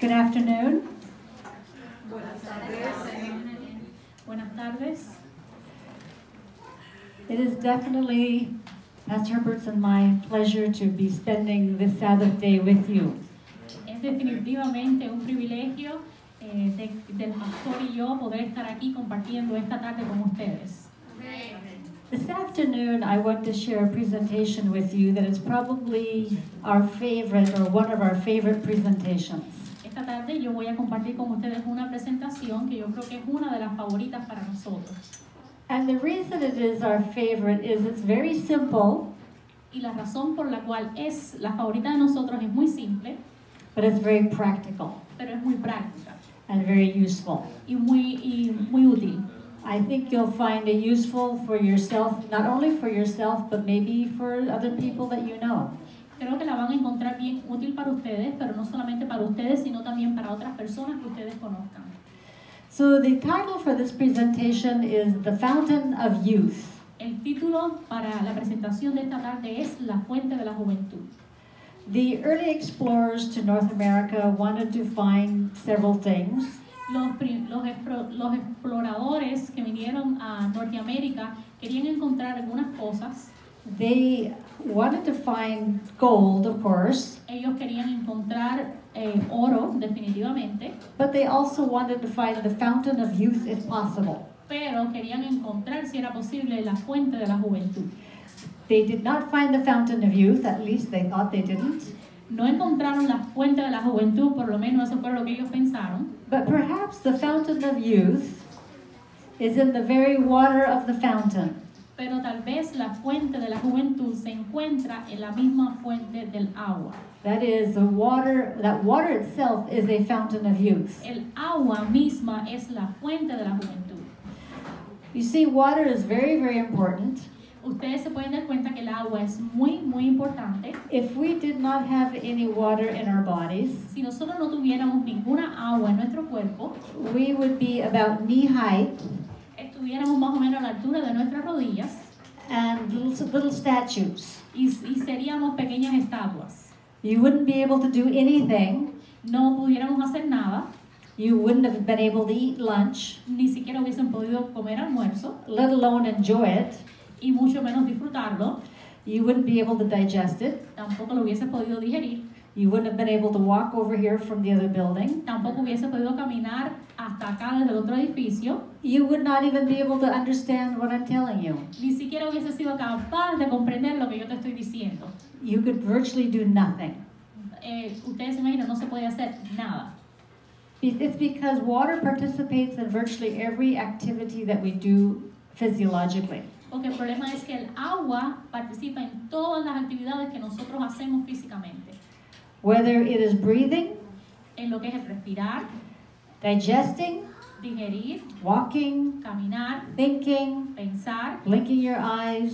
Good afternoon. Buenas tardes. Buenas tardes. It is definitely Pastor Herbert's and my pleasure to be spending this Sabbath day with you. Es definitivamente un privilegio del pastor y yo poder estar aquí compartiendo esta tarde con ustedes. This afternoon, I want to share a presentation with you that is probably our favorite or one of our favorite presentations. Esta tarde yo voy a compartir con ustedes una presentación que yo creo que es una de las favoritas para nosotros. And the reason it is our favorite is it's very simple, Y la razón por la cual es la favorita de nosotros es muy simple, but it's very practical pero es muy práctica and very useful. y muy útil. I think you'll find it useful for yourself, not only for yourself, but maybe for other people that you know. Creo que la van a encontrar bien útil para ustedes, pero no solamente para ustedes, sino también para otras personas que ustedes conozcan. So the title for this presentation is The Fountain of Youth. El título para la presentación de esta tarde es La Fuente de la Juventud. The early explorers to North America wanted to find several things. Los exploradores que vinieron a Norteamérica querían encontrar algunas cosas. They wanted to find gold, of course, Ellos querían encontrar oro, definitivamente, but they also wanted to find the fountain of youth if possible. pero querían encontrar, si era posible, la fuente de la juventud. They did not find the fountain of youth, at least they thought they didn't. No encontraron la fuente de la juventud, por lo menos eso fue lo que ellos pensaron. But perhaps the fountain of youth is in the very water of the fountain. Pero tal vez la fuente de la juventud se encuentra en la misma fuente del agua. That is, that water itself is a fountain of youth. El agua misma es la fuente de la juventud. You see, water is very, very important. Ustedes se pueden dar cuenta que el agua es muy importante. If we did not have any water in our bodies, Si nosotros no tuviéramos ninguna agua en nuestro cuerpo, we would be about knee height estuviéramos más o menos a la altura de nuestras rodillas and little statues. y seríamos pequeñas estatuas. You wouldn't be able to do anything. No pudiéramos hacer nada, You wouldn't have been able to eat lunch, ni siquiera hubiesen podido comer almuerzo let alone enjoy it. y mucho menos disfrutarlo. You wouldn't be able to digest it. Tampoco lo hubiese podido digerir. You wouldn't have been able to walk over here from the other building. Tampoco hubiese podido caminar hasta acá desde el otro edificio. You would not even be able to understand what I'm telling you. Ni siquiera hubiese sido capaz de comprender lo que yo te estoy diciendo. You could virtually do nothing. Ustedes se imaginan, no se puede hacer nada. It's because water participates in virtually every activity that we do physiologically. Porque el problema es que el agua participa en todas las actividades que nosotros hacemos físicamente. Whether it is breathing, En lo que es el respirar, digesting, digerir, walking, caminar, thinking, pensar, blinking your eyes,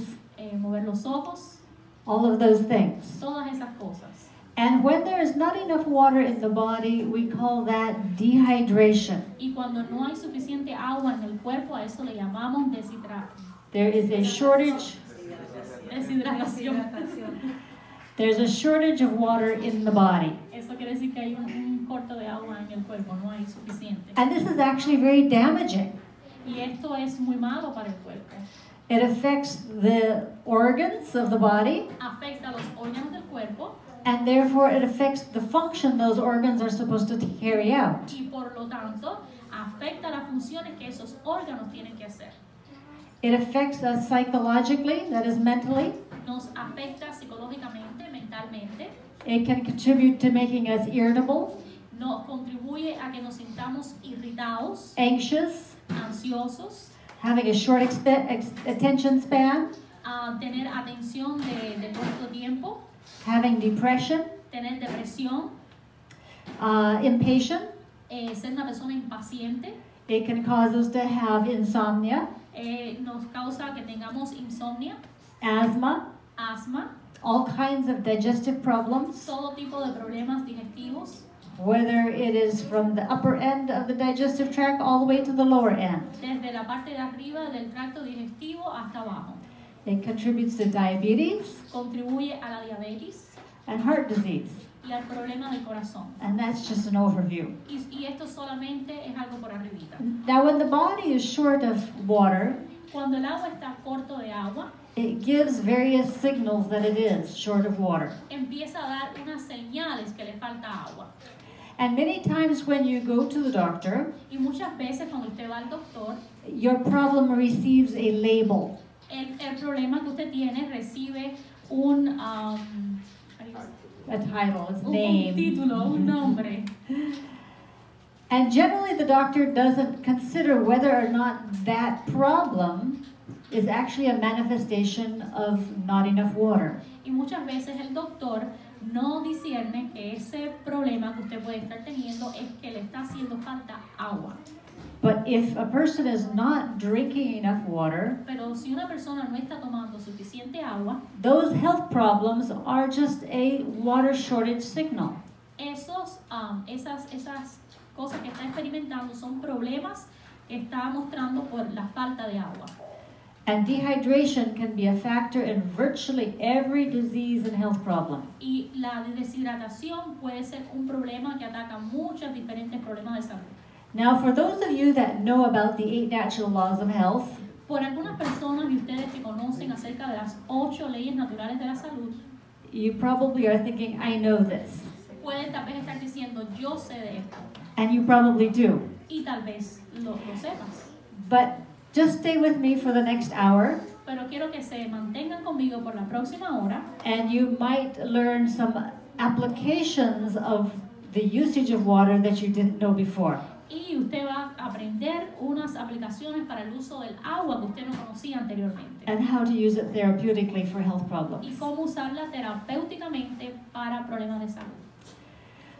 mover los ojos, all of those things. todas esas cosas. And when there is not enough water in the body, we call that dehydration. Y cuando no hay suficiente agua en el cuerpo, a eso le llamamos There is a shortage. deshidratación. There's a shortage of water in the body. Eso quiere decir que hay un corto de agua en el cuerpo, no hay suficiente. And this is actually very damaging. Y esto es muy malo para el cuerpo. It affects the organs of the body, Afecta a los órganos del cuerpo and therefore it affects the function those organs are supposed to carry out. y por lo tanto afecta las funciones que esos órganos tienen que hacer. It affects us psychologically, that is mentally. Nos afecta psicológicamente, mentalmente, It can contribute to making us irritable, nos contribuye a que nos sintamos irritados, anxious, ansiosos, having a short attention span, a tener atención de corto tiempo, having depression, tener depresión, impatient. Ser una persona impaciente, It can cause us to have insomnia, nos causa que tengamos insomnia, asthma, asma, all kinds of digestive problems, todo tipo de problemas digestivos, whether it is from the upper end of the digestive tract all the way to the lower end. desde la parte de arriba del tracto digestivo hasta abajo. It contributes to diabetes Contribuye a la diabetes and heart disease. y al problema del corazón. And that's just an overview. Y esto solamente es algo por arribita. Now, when the body is short of water, Cuando el agua está corto de agua, it gives various signals that it is short of water. empieza a dar unas señales que le falta agua. And many times when you go to the doctor, Y muchas veces cuando usted va al doctor, your problem receives a label. el problema que usted tiene recibe un A title, its un name. título, un nombre. And generally the doctor doesn't consider whether or not that problem is actually a manifestation of not enough water. Y muchas veces el doctor no discierne que ese problema que usted puede estar teniendo es que le está haciendo falta agua. But if a person is not drinking enough water, Pero si una persona no está tomando suficiente agua, those health problems are just a water shortage signal. esas cosas que está experimentando son problemas que está mostrando por la falta de agua. And dehydration can be a factor in virtually every disease and health problem. Y la deshidratación puede ser un problema que ataca muchos diferentes problemas de salud. Now, for those of you that know about the 8 natural laws of health, Por algunas personas de ustedes que conocen acerca de las 8 leyes naturales de la salud, you probably are thinking, I know this. pueden tal vez estar diciendo, yo sé de esto. And you probably do. Y tal vez lo sepas. But just stay with me for the next hour, Pero quiero que se mantengan conmigo por la próxima hora and you might learn some applications of the usage of water that you didn't know before. y usted va a aprender unas aplicaciones para el uso del agua que usted no conocía anteriormente. And how to use it therapeutically for health Y problems. cómo usarla terapéuticamente para problemas de salud.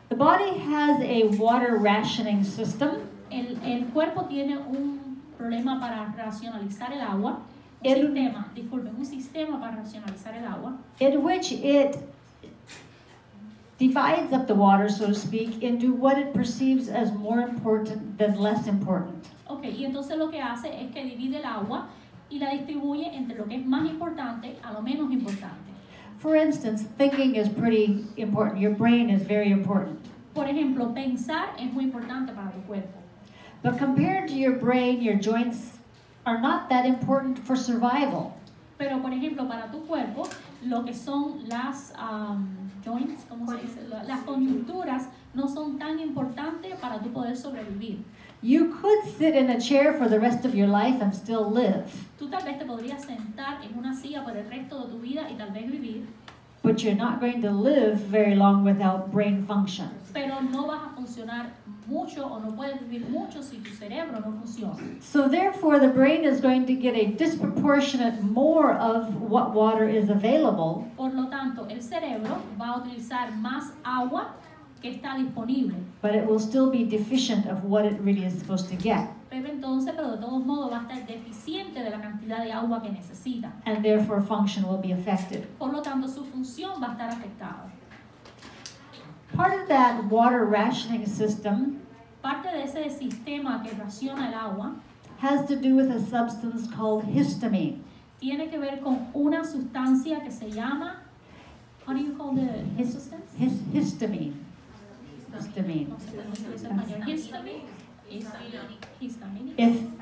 The body has a water rationing system El cuerpo tiene un problema para racionalizar el agua. Un sistema para racionalizar el agua. in which it divides up the water, so to speak, into what it perceives as more important than less important. Ok, y entonces lo que hace es que divide el agua y la distribuye entre lo que es más importante a lo menos importante. For instance, thinking is pretty important. Your brain is very important. Por ejemplo, pensar es muy importante para tu cuerpo. But compared to your brain, your joints are not that important for survival. Pero, por ejemplo, para tu cuerpo, lo que son las joints, ¿cómo se dice? Las coyunturas no son tan importantes para tu poder sobrevivir. You could sit in a chair for the rest of your life and still live, Tú tal vez te podrías sentar en una silla por el resto de tu vida y tal vez vivir, but you're not going to live very long without brain function. pero no vas a funcionar mucho o no puedes vivir mucho si tu cerebro no funciona. So therefore, the brain is going to get a disproportionate more of what water is available, Por lo tanto, el cerebro va a utilizar más agua que está disponible. but it will still be deficient of what it really is supposed to get, Pero de todos modos, va a estar deficiente de la cantidad de agua que necesita. and therefore function will be affected. Por lo tanto, su función va a estar afectada. Part of that water rationing system Parte de ese sistema que raciona el agua has to do with a substance called histamine. tiene que ver con una sustancia que se llama, how do you call the substance? Histamine. Histamine. No sé cómo se dice en español. Histamine. Histamine.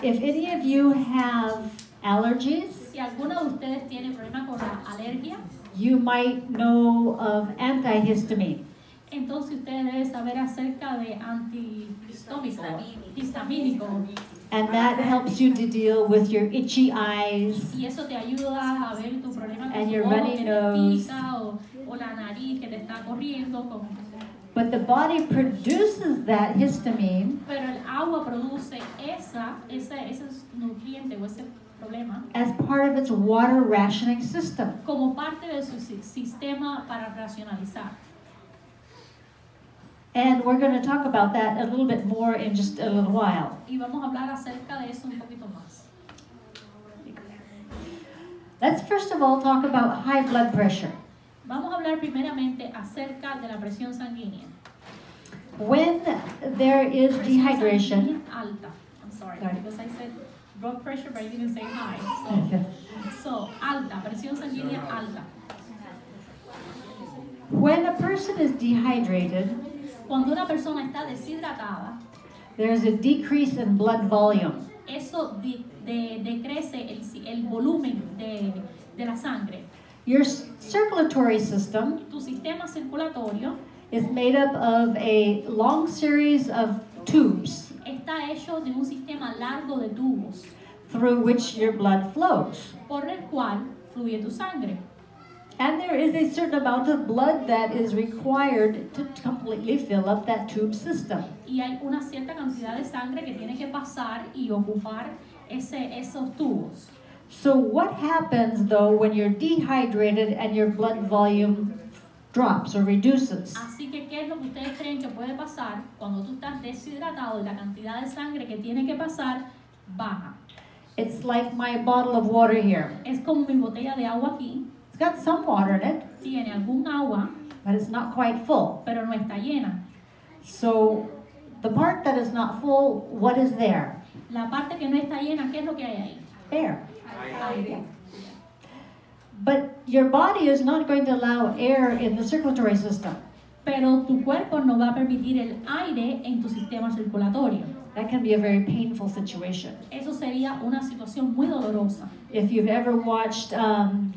If any of you have allergies, Si alguno de ustedes tiene problema con la alergia, you might know of antihistamine. entonces ustedes deben saber acerca de histamínico. And that helps you to deal with your itchy eyes Y eso te ayuda a ver tu problema con And tu your ojo runny que te nose. pica o la nariz que te está corriendo. But the body produces that histamine Pero el agua produce ese nutriente o ese problema as part of its water rationing system. como parte de su sistema para racionalizar. And we're going to talk about that a little bit more in just a little while. Y vamos a hablar acerca de eso un poquito más. Let's first of all talk about high blood pressure. Vamos a hablar primeramente acerca de la presión sanguínea. When there is Presión dehydration, sanguínea alta. I'm sorry, Sorry. because I said blood pressure, but I didn't say high. So alta, presión sanguínea alta. When a person is dehydrated, Cuando una persona está deshidratada, there's a decrease in blood volume. eso decrece el volumen de la sangre. Your circulatory system Tu sistema circulatorio is made up of a long series of tubes está hecho de un sistema largo de tubos through which your blood flows. por el cual fluye tu sangre. And there is a certain amount of blood that is required to completely fill up that tube system. Y hay una cierta cantidad de sangre que tiene que pasar y ocupar esos tubos. So what happens though when you're dehydrated and your blood volume drops or reduces? Así que, ¿qué es lo que ustedes creen que puede pasar cuando tú estás deshidratado y la cantidad de sangre que tiene que pasar baja? It's like my bottle of water here. Es como mi botella de agua aquí, It's got some water in it, tiene algún agua, but it's not quite full. pero no está llena. So the part that is not full, what is there? La parte que no está llena, ¿qué es lo que hay ahí? Air. Aire. But your body is not going to allow air in the circulatory system. Pero tu cuerpo no va a permitir el aire en tu sistema circulatorio. That can be a very painful situation. Eso sería una situación muy dolorosa. If you've ever watched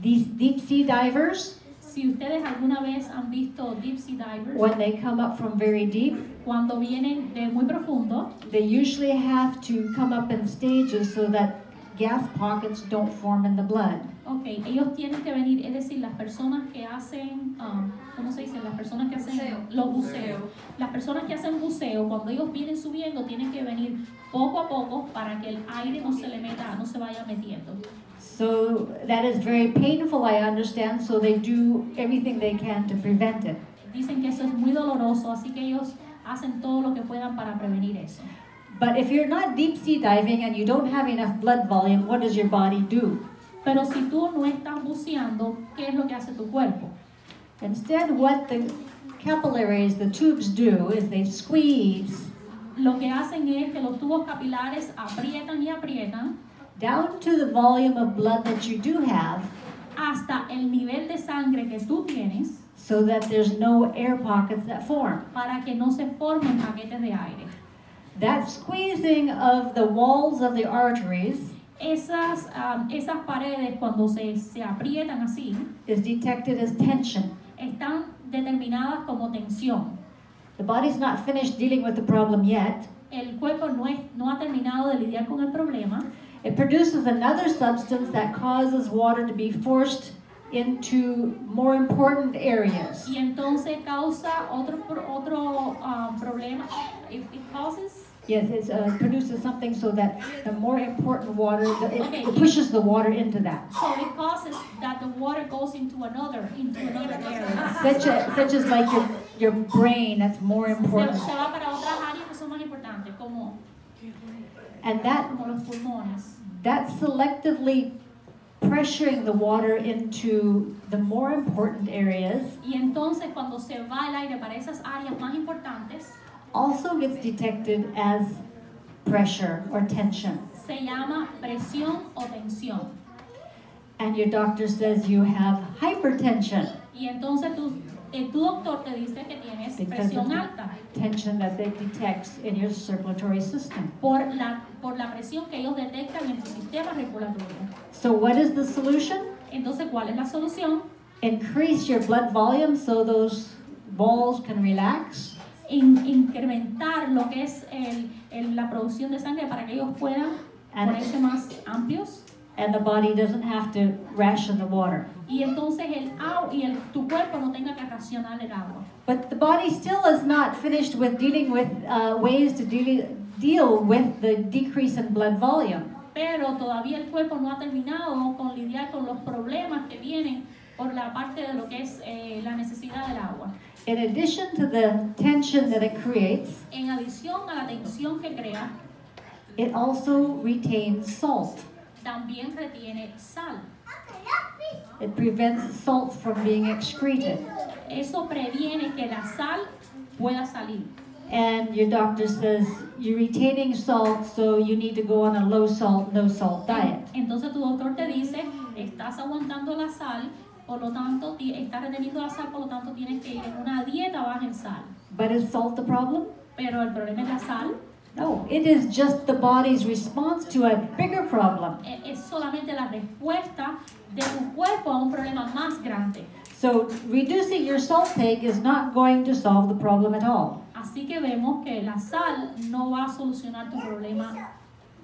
these deep sea divers, Si ustedes alguna vez han visto deep sea divers, when they come up from very deep, cuando vienen de muy profundo, they usually have to come up in stages so that gas pockets don't form in the blood. okay, ellos tienen que venir, es decir, las personas que hacen, ¿cómo se dice? Las personas que hacen Buceo. los buceos. Las personas que hacen buceo, cuando ellos vienen subiendo, tienen que venir poco a poco para que el aire no se le meta, no se vaya metiendo. So that is very painful, I understand, so they do everything they can to prevent it. Dicen que eso es muy doloroso, así que ellos hacen todo lo que puedan para prevenir eso. But if you're not deep sea diving and you don't have enough blood volume, what does your body do? Pero si tú no estás buceando, ¿qué es lo que hace tu cuerpo? Instead, what the capillaries, the tubes do, is they squeeze Lo que hacen es que los tubos capilares aprietan y aprietan down to the volume of blood that you do have, hasta el nivel de sangre que tú tienes so that there's no air pockets that form. para que no se formen paquetes de aire. That squeezing of the walls of the arteries Esas paredes cuando se aprietan así, is detected as tension. están determinadas como tensión. The body's not finished dealing with the problem yet. El cuerpo no ha terminado de lidiar con el problema. It produces another substance that causes water to be forced into more important areas. Y entonces causa otro problema. It causes, Yes, it produces something so that the more important water, Okay. it pushes the water into that. so it causes that the water goes into another area. Such as like your brain, that's more Se important. va para otras áreas que son más importantes, como And that los pulmones. that's selectively pressuring the water into the more important areas Y entonces cuando se va el aire para esas áreas más importantes, also gets detected as pressure or tension. se llama presión o tensión. And your doctor says you have hypertension Y entonces tu doctor te dice que tienes because of presión the alta tension that they detect in your circulatory system. por la presión que ellos detectan en tu sistema circulatorio. So what is the solution? Entonces, ¿cuál es la solución? Increase your blood volume so those walls can relax. Incrementar lo que es la producción de sangre para que ellos puedan ponerse más amplios. And the body doesn't have to ration the water. Y entonces tu cuerpo no tenga que racionar el agua. But the body still is not finished with dealing with ways to deal with the decrease in blood volume. Pero todavía el cuerpo no ha terminado con lidiar con los problemas que vienen por la parte de lo que es la necesidad del agua. In addition to the tension that it creates, En adición a la tensión que crea, it also retains salt. también retiene sal. It prevents salt from being excreted. Eso previene que la sal pueda salir. And your doctor says you're retaining salt, so you need to go on a low salt, no salt diet. Entonces tu doctor te dice, estás aguantando la sal Por lo tanto, está reteniendo la sal, por lo tanto tienes que ir en una dieta baja en sal. But is salt the problem? Pero el problema es la sal. No, it is just the body's response to a bigger problem. Es solamente la respuesta de tu cuerpo a un problema más grande. So reducing your salt take is not going to solve the problem at all. Así que vemos que la sal no va a solucionar tu problema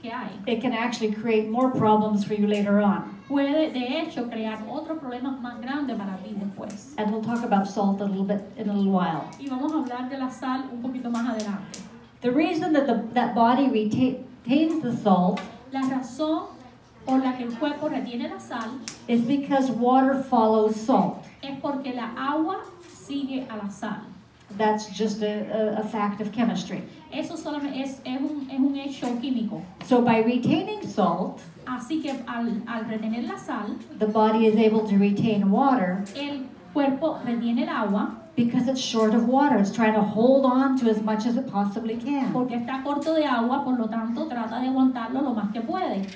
que hay. It can actually create more problems for you later on. Puede, de hecho, crear otros problemas más grandes para ti después. And we'll talk about salt a little bit in a little while. Y vamos a hablar de la sal un poquito más adelante. The reason that that body retains the salt La razón por la que el cuerpo retiene la sal is because water follows salt. es porque la agua sigue a la sal. That's just a fact of chemistry. Eso solamente es un hecho químico. So by retaining salt, Así que al retener la sal, the body is able to retain water el cuerpo retiene el agua because it's short of water. It's trying to hold on to as much as it possibly can. porque está corto de agua, por lo tanto trata de aguantarlo lo más que puede.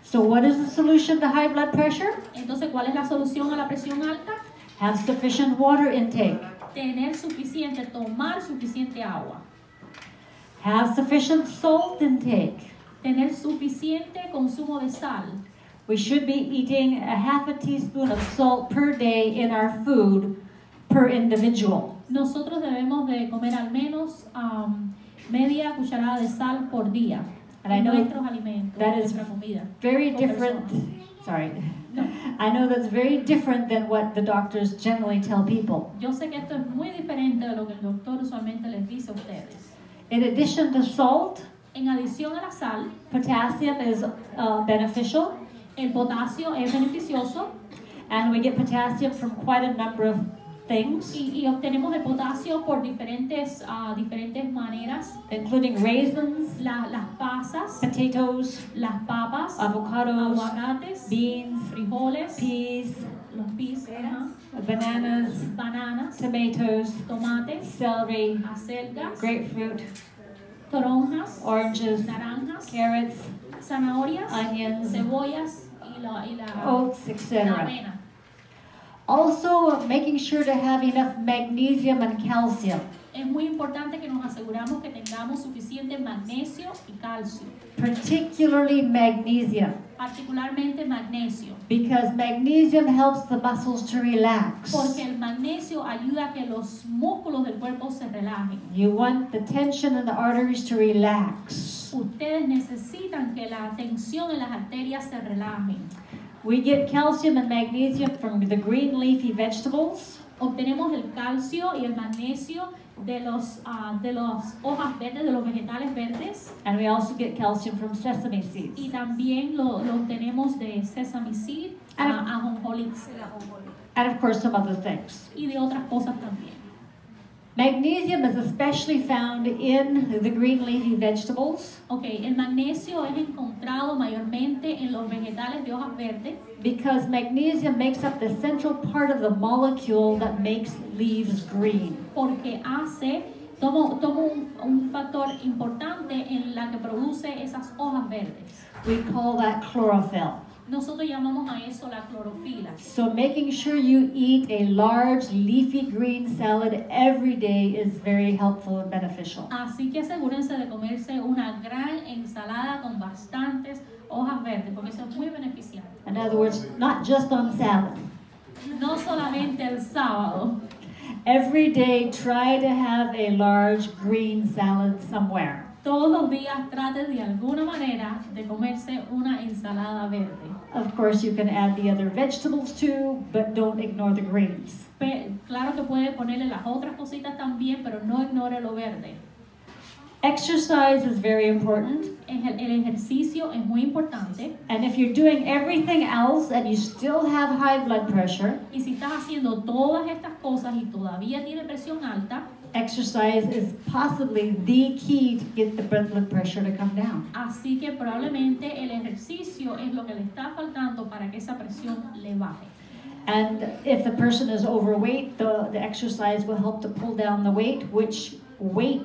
So what is the solution to high blood pressure? Entonces, ¿cuál es la solución a la presión alta? Have sufficient water intake. Tener suficiente, tomar suficiente agua. Have sufficient salt intake. Tener suficiente consumo de sal. We should be eating a half a teaspoon of salt per day in our food per individual. Nosotros debemos de comer al menos media cucharada de sal por día And I en know nuestros alimentos, that is nuestra comida. very por different. persona. Sorry. No. I know that's very different than what the doctors generally tell people. Yo sé que esto es muy diferente de lo que el doctor usualmente les dice a ustedes. In addition to salt, En adición a la sal, potassium is beneficial, el potasio es beneficioso and we get potassium from quite a number of things, y obtenemos el potasio por diferentes maneras. including raisins, Las pasas, potatoes, las papas, avocados, aguacates, beans, frijoles, peas, los pis, bananas, bananas, tomatoes, tomates, celery, acelgas, grapefruit, toronjas, oranges, naranjas, carrots, zanahorias, onions, cebollas y la oats, etc. avena. Also, making sure to have enough magnesium and calcium, Es muy importante que nos aseguramos que tengamos suficiente magnesio y calcio, particularly magnesium, particularmente magnesio, because magnesium helps the muscles to relax. porque el magnesio ayuda a que los músculos del cuerpo se relajen. You want the tension in the arteries to relax. Ustedes necesitan que la tensión en las arterias se relajen. We get calcium and magnesium from the green leafy vegetables, Obtenemos el calcio y el magnesio de las hojas verdes, de los vegetales verdes, and we also get calcium from sesame seeds. y también lo obtenemos de sesame seed, ajonjolí, And of course some other things. y de otras cosas también. Magnesium is especially found in the green leafy vegetables Okay, el magnesio es encontrado mayormente en los vegetales de hojas verdes because magnesium makes up the central part of the molecule that makes leaves green. porque toma un factor importante en la que produce esas hojas verdes. We call that chlorophyll. Nosotros llamamos a eso la clorofila. So making sure you eat a large leafy green salad every day is very helpful and beneficial. Así que asegúrense de comerse una gran ensalada con bastantes hojas verdes, porque eso es muy beneficiante. In other words, not just on Sabbath. No solamente el sábado. Every day try to have a large green salad somewhere. Todos los días trate de alguna manera de comerse una ensalada verde. Of course, you can add the other vegetables too, but don't ignore the greens. Claro que puede ponerle las otras cositas también, pero no ignore lo verde. Exercise is very important. El ejercicio es muy importante. And if you're doing everything else and you still have high blood pressure, Y si estás haciendo todas estas cosas y todavía tiene presión alta, exercise is possibly the key to get the blood pressure to come down. así que probablemente el ejercicio es lo que le está faltando para que esa presión le baje. And if the person is overweight, the exercise will help to pull down the weight, which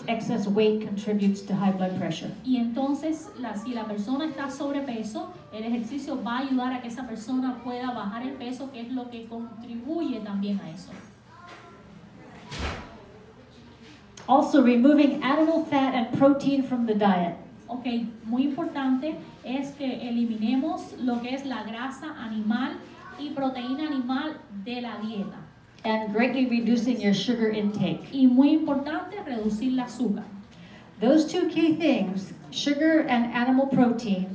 excess weight contributes to high blood pressure. Y entonces, si la persona está sobrepeso, el ejercicio va a ayudar a que esa persona pueda bajar el peso, que es lo que contribuye también a eso. Also, removing animal fat and protein from the diet. Ok, muy importante es que eliminemos lo que es la grasa animal y proteína animal de la dieta. And greatly reducing your sugar intake. Y muy importante, reducir el azúcar. Those two key things, sugar and animal protein,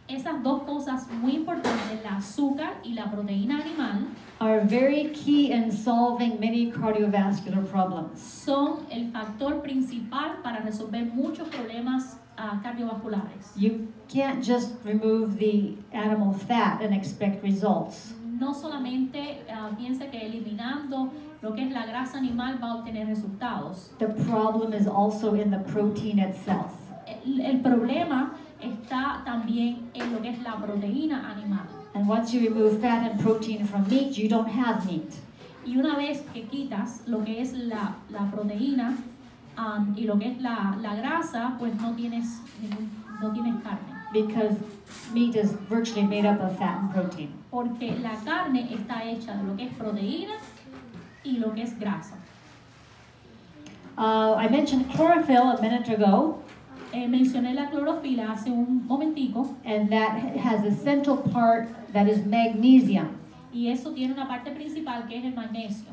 Esas dos cosas muy importantes, el azúcar y la proteína animal, are very key in solving many cardiovascular problems. son el factor principal para resolver muchos problemas cardiovasculares. You can't just remove the animal fat and expect results. No solamente piense que eliminando lo que es la grasa animal va a obtener resultados. The problem is also in the protein itself. El problema está también en lo que es la proteína animal. And once you remove fat and protein from meat, you don't have meat. Y una vez que quitas lo que es la proteína y lo que es la grasa, pues no tienes carne. Because meat is virtually made up of fat and protein. Porque la carne está hecha de lo que es proteína y lo que es grasa. I mentioned chlorophyll a minute ago, Mencioné la clorofila hace un momentico, and that has a central part that is magnesium. y eso tiene una parte principal que es el magnesio.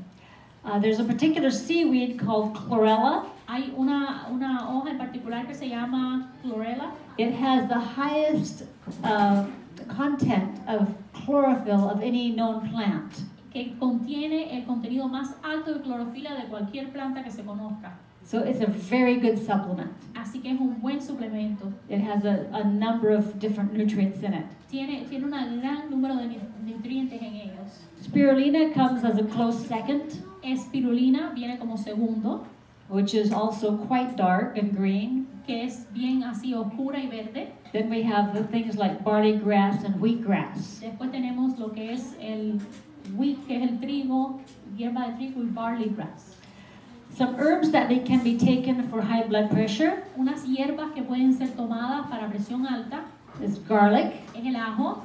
There's a particular seaweed called chlorella. Hay una hoja en particular que se llama chlorella. It has the highest content of chlorophyll of any known plant. Que contiene el contenido más alto de clorofila de cualquier planta que se conozca. So it's a very good supplement. Así que es un buen suplemento. It has a number of different nutrients in it. Tiene un gran número de nutrientes en ellos. Spirulina comes as a close second, Espirulina viene como segundo, which is also quite dark and green. que es bien así oscura y verde. Then we have the things like barley grass and wheatgrass. Después tenemos lo que es el wheat, que es el trigo, hierba de trigo, y barley grass. Some herbs that can be taken for high blood pressure Unas hierbas que pueden ser tomadas para presión alta is garlic. es el ajo.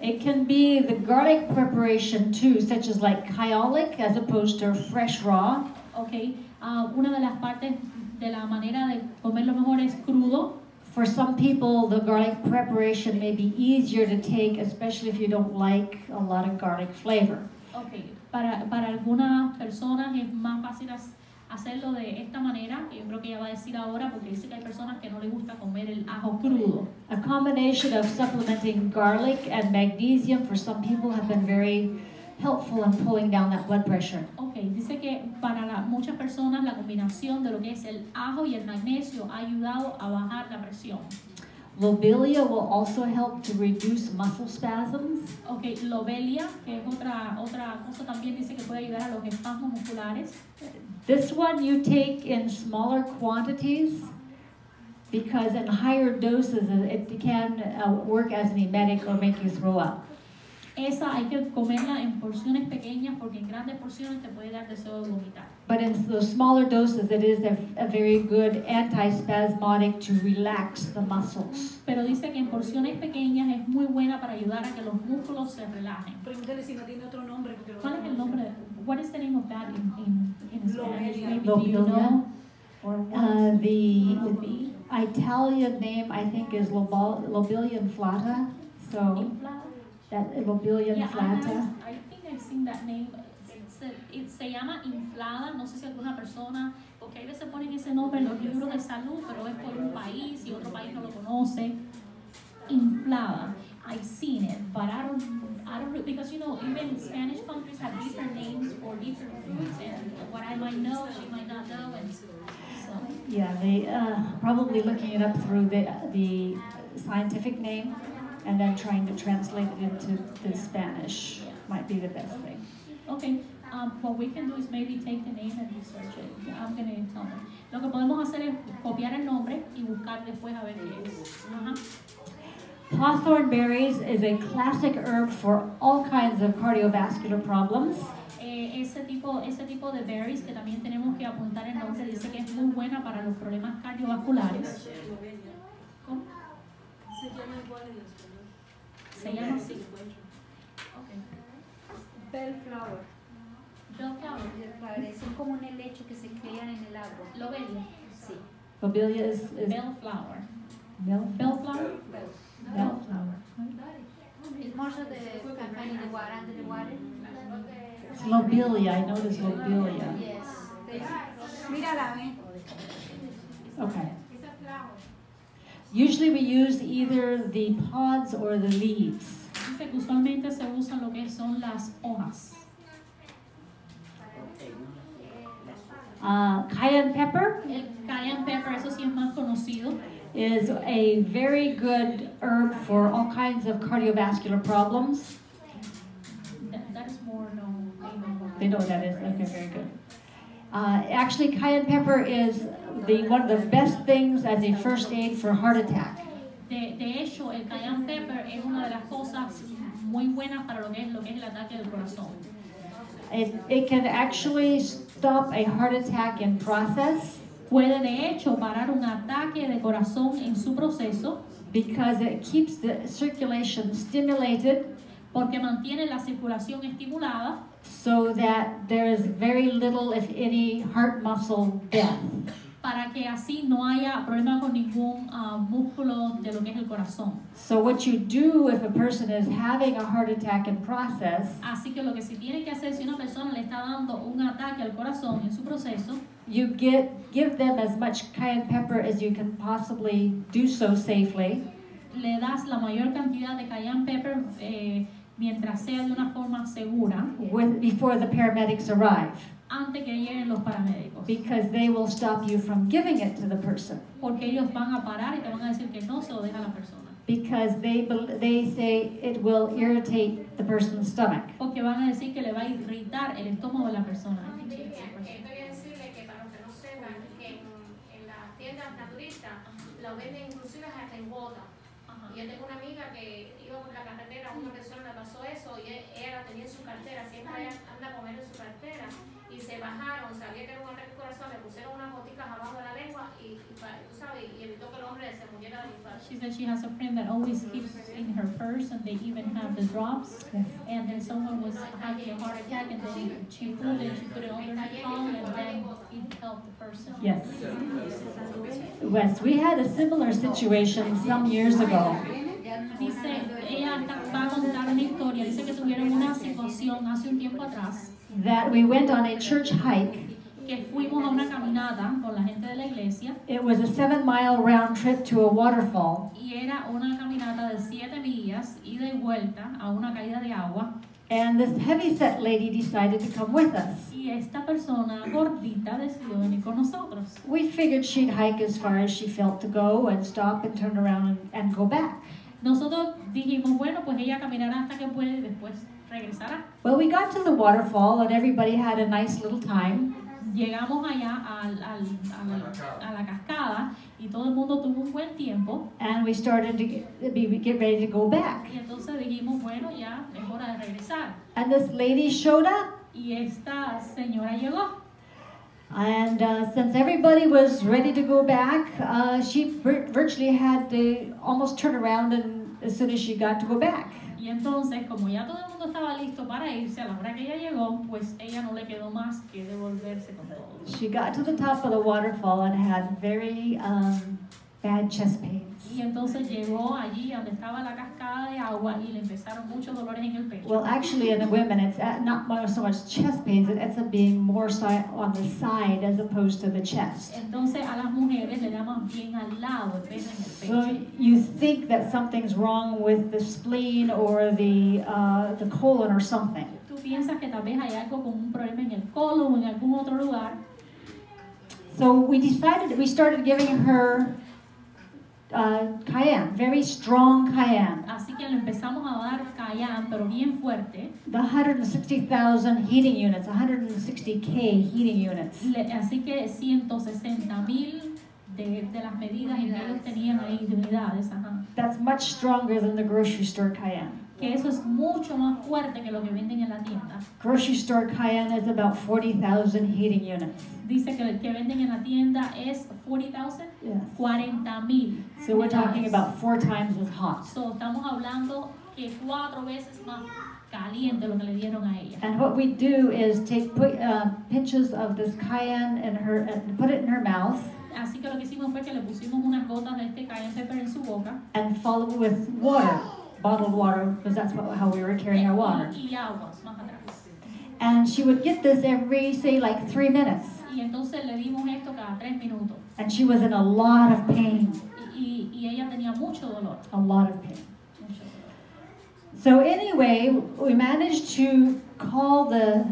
It can be the garlic preparation too, such as like kyolic as opposed to fresh raw. Okay. Una de las partes de la manera de comerlo mejor es crudo. For some people, the garlic preparation may be easier to take, especially if you don't like a lot of garlic flavor. Okay. Para algunas personas es más fácil hacerlo de esta manera, que yo creo que ella va a decir ahora, porque dice que hay personas que no les gusta comer el ajo crudo. A combination of supplementing garlic and magnesium for some people have been very helpful in pulling down that blood pressure. Okay, dice que para muchas personas la combinación de lo que es el ajo y el magnesio ha ayudado a bajar la presión. Lobelia will also help to reduce muscle spasms. Okay, lobelia, que es otra cosa también, dice que puede ayudar a los espasmos musculares. This one you take in smaller quantities because in higher doses it can work as an emetic or make you throw up. Esa hay que comerla en porciones pequeñas porque en grandes porciones te puede dar deseo de vomitar. But in the smaller doses it is a very good antispasmodic to relax the muscles. Pero dice que en porciones pequeñas es muy buena para ayudar a que los músculos se relajen. Pregúntale si no tiene otro nombre. Porque lo ¿Cuál es el nombre? What is the name of that in Spanish? Lobelia. Maybe do you know? Or what? The Lobe- Italian name I think is Lobelia inflata. So Inflada? that Lobelia Yeah, inflata. I think I've seen that name. Se llama inflada, no sé si alguna persona, porque a veces ponen ese nombre en los libros de salud, pero es por un país y otro país no lo conoce. Inflada. I've seen it, but I don't, because you know, even Spanish countries have different names for different foods, and what I might know, she might not know, and so. Yeah, they probably looking it up through the scientific name and then trying to translate it into the Spanish might be the best thing. Okay, what we can do is maybe take the name and research it. I'm going to tell them. Lo que podemos hacer es copiar el nombre y buscar después a ver qué es. Ajá. Hawthorn berries is a classic herb for all kinds of cardiovascular problems. ese tipo de berries que también tenemos que apuntar el nombre, dice que es muy buena para los problemas cardiovasculares. ¿Cómo? Se llama igual en español. Se llama así. Okay. Bellflower. Bellflower. Son como un helecho que se crían en el árbol. Lobelia. Sí. Lobelia is Bellflower. Bellflower. Bellflower. It's more so the campaign in the water, under the water. It's lobelia. I know there's lobelia. Yes. Mírala, ¿eh? Okay. Usually we use either the pods or the leaves. Dice que usualmente se usan lo que son las hojas. Cayenne pepper El cayenne pepper, eso sí es más conocido. is a very good herb for all kinds of cardiovascular problems. That is more known. They know what that is. Okay, very good. Actually, cayenne pepper is one of the best things as a first aid for heart attack. De hecho, el cayenne pepper es una de las cosas muy buenas para lo que es el ataque del corazón. It can actually stop a heart attack in process Puede de hecho parar un ataque de corazón en su proceso because it keeps the circulation stimulated porque mantiene la circulación estimulada so that there is very little, if any, heart muscle death. para que así no haya problema con ningún músculo de lo que es el corazón. So what you do if a person is having a heart attack in process, Así que lo que se tiene que hacer si una persona le está dando un ataque al corazón en su proceso, you give them as much cayenne pepper as you can possibly do so safely. le das la mayor cantidad de cayenne pepper mientras sea de una forma segura Before the paramedics arrive, antes que lleguen los paramédicos. because they will stop you from giving it to the person. Porque ellos van a parar y te van a decir que no se lo deja a la persona. Because they say it will irritate the person's stomach. Porque van a decir que le va a irritar el estómago de la persona. Quería decirle que para los que no sepan, que en las tiendas naturistas lo venden inclusive hasta en bota. Y yo tengo una amiga que iba por la carretera, una persona le pasó eso y ella la tenía en su cartera, siempre anda con él en su cartera. Y se bajaron, sabía que era un ataque al corazón, le pusieron unas goticas abajo de la lengua y tú sabes, y evitó que el hombre se muriera del infarto. She said she has a friend that always keeps in her purse and they even have the drops. Yes. And then someone was having a heart attack and then she pulled it, she put it under her tongue and then it helped the person. Yes. Wes, we had a similar situation some years ago. Dice, ella va a contar una historia, dice que tuvieron una situación hace un tiempo atrás That we went on a church hike. que fuimos a una caminata con la gente de la iglesia It was a 7-mile round trip to a waterfall. y era una caminata de 7 millas ida y vuelta a una caída de agua And this heavy-set lady decided to come with us. y esta persona gordita decidió venir con nosotros. We figured she'd hike as far as she felt to go and stop and turn around and go back. Nosotros dijimos, bueno, pues ella caminará hasta que puede y después regresará. Well, we got to the waterfall and everybody had a nice little time. Llegamos allá a la cascada y todo el mundo tuvo un buen tiempo. And we started to get ready to go back. Y entonces dijimos, bueno, ya es hora de regresar. And this lady showed up. Y esta señora llegó. And since everybody was ready to go back, she virtually had to almost turn around and as soon as she got to go back. Y entonces, como ya todo el mundo estaba listo para irse, a la hora que ella llegó, pues ella no le quedó más que devolverse con todo. She got to the top of the waterfall and had very bad chest pains. Y entonces llegó allí donde estaba la cascada de agua y le empezaron muchos dolores en el pecho. Well, actually, in the women, it's not so much chest pains. It ends up being more on the side as opposed to the chest. Entonces a las mujeres le da más bien al lado en vez de en So el pecho. you think that something's wrong with the spleen or the colon or something. Tú piensas que tal vez hay algo con un problema en el colon o en algún otro lugar. So we started giving her cayenne, very strong cayenne. Así que le empezamos a dar cayenne, pero bien fuerte. The 160,000 heating units, 160K heating units. Así que 160,000 de las medidas en que ellos tenían ahí de unidades. Ajá. That's much stronger than the grocery store cayenne. que eso es mucho más fuerte que lo que venden en la tienda. Grocery store cayenne is about 40,000 heating units. Dice que el que venden en la tienda es 40,000, Yes. 40,000. So we're talking about 4 times as hot. So, estamos hablando que 4 veces más caliente lo que le dieron a ella. And what we do is put pinches of this cayenne and put it in her mouth. Así que lo que hicimos fue que le pusimos unas gotas de este cayenne pepper en su boca. And follow with water, bottled water, because that's how we were carrying our water. Y aguas más atrás. And she would get this every, say, like 3 minutes. Y entonces le dimos esto cada 3 minutos. And she was in a lot of pain. Y ella tenía mucho dolor. A lot of pain. Mucho dolor. So anyway, we managed to call the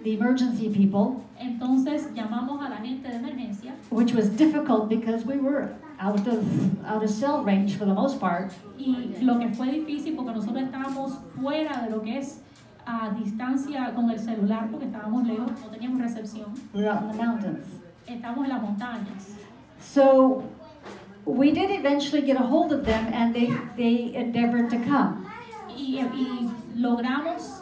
emergency people. Entonces llamamos a la gente de emergencia. Which was difficult because we were out of cell range for the most part. Y lo que fue difícil porque nosotros estábamos fuera de lo que es a distancia con el celular porque estábamos lejos, no teníamos recepción. We were out in the mountains. Estábamos en las montañas. So we did eventually get a hold of them, and they endeavored to come. Y logramos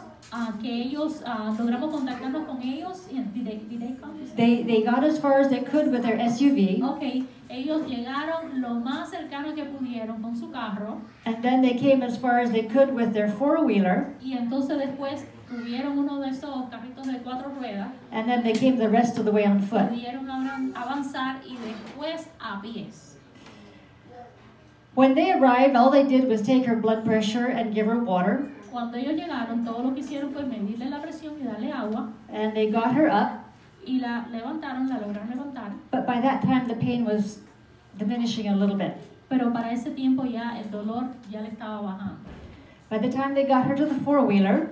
que ellos logramos contactarnos con ellos. Did they come? They got as far as they could with their SUV. Okay, ellos llegaron lo más cercano que pudieron con su carro. And then they came as far as they could with their four-wheeler. Y entonces después tuvieron uno de esos carritos de 4 ruedas. And then they came the rest of the way on foot. Pudieron avanzar y después a pies. When they arrived, all they did was take her blood pressure and give her water. Cuando ellos llegaron, todo lo que hicieron fue medirle la presión y darle agua. And they got her up. Y la levantaron, la lograron levantar. But by that time, the pain was diminishing a little bit. Pero para ese tiempo ya el dolor ya le estaba bajando. By the time they got her to the four-wheeler,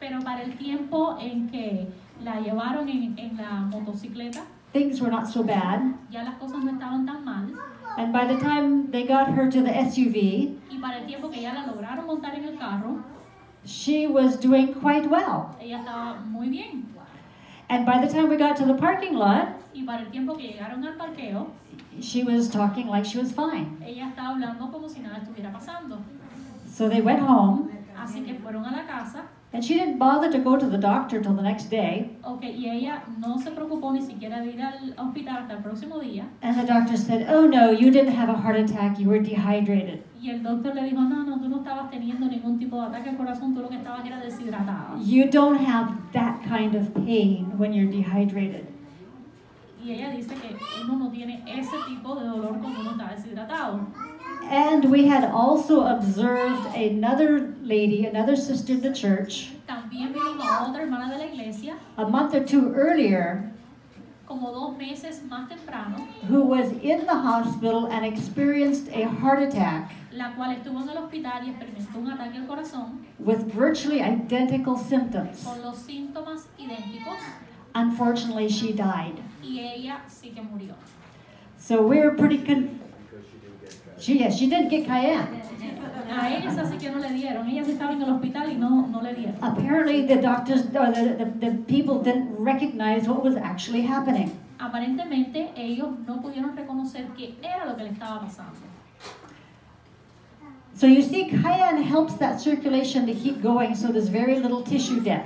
Pero para el tiempo en que la llevaron en la motocicleta, things were not so bad. ya las cosas no estaban tan mal. And by the time they got her to the SUV, Y para el tiempo que ya la lograron montar en el carro, she was doing quite well. ella estaba muy bien. And by the time we got to the parking lot, Y para el tiempo que llegaron al parqueo, she was talking like she was fine. ella estaba hablando como si nada estuviera pasando. So they went home, Así que fueron a la casa. and she didn't bother to go to the doctor till the next day. Okay, y ella no se preocupó ni siquiera de ir al hospital hasta el próximo día. And the doctor said, "Oh no, you didn't have a heart attack, you were dehydrated." Y el doctor le dijo, no, tú no estabas teniendo ningún tipo de ataque al corazón, tú lo que estabas era deshidratada. You don't have that kind of pain when you're dehydrated. Y ella dice que uno no tiene ese tipo de dolor cuando uno está deshidratado. And we had also observed another lady, another sister in the church, También vimos a otra hermana de la iglesia, a month or 2 earlier, como 2 meses más temprano, who was in the hospital and experienced a heart attack la cual estuvo en el hospital y experimentó un ataque al corazón with virtually identical symptoms. con los síntomas idénticos, Unfortunately, she died. y ella sí que murió. So we were pretty she didn't get cayenne. A ella sí que no le dieron, ella sí estaba en el hospital y no le dieron. Apparently, the doctors or the people didn't recognize what was actually happening. Aparentemente ellos no pudieron reconocer qué era lo que le estaba pasando. So you see, cayenne helps that circulation to keep going, so there's very little tissue death.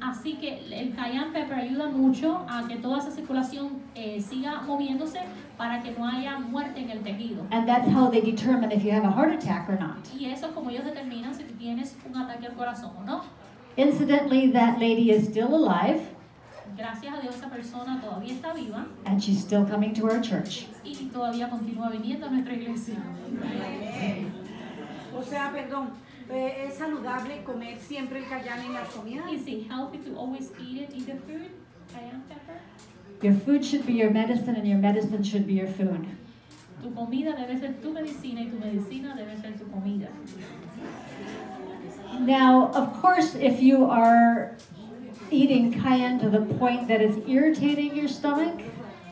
Así que el cayenne pepper ayuda mucho a que toda esa circulación siga moviéndose para que no haya muerte en el tejido. And that's how they determine if you have a heart attack or not. Y eso es como ellos determinan si tú tienes un ataque al corazón o no. Incidentally, that lady is still alive, Gracias a Dios esa persona todavía está viva and she's still coming to our church. y todavía continúa viniendo a nuestra iglesia. O sea, perdón, ¿es saludable comer siempre el cayenne en las comidas? Is it healthy to always eat the food? Cayenne pepper? Your food should be your medicine, and your medicine should be your food. Tu comida debe ser tu medicina y tu medicina debe ser tu comida. Now, of course, if you are eating cayenne to the point that it's irritating your stomach,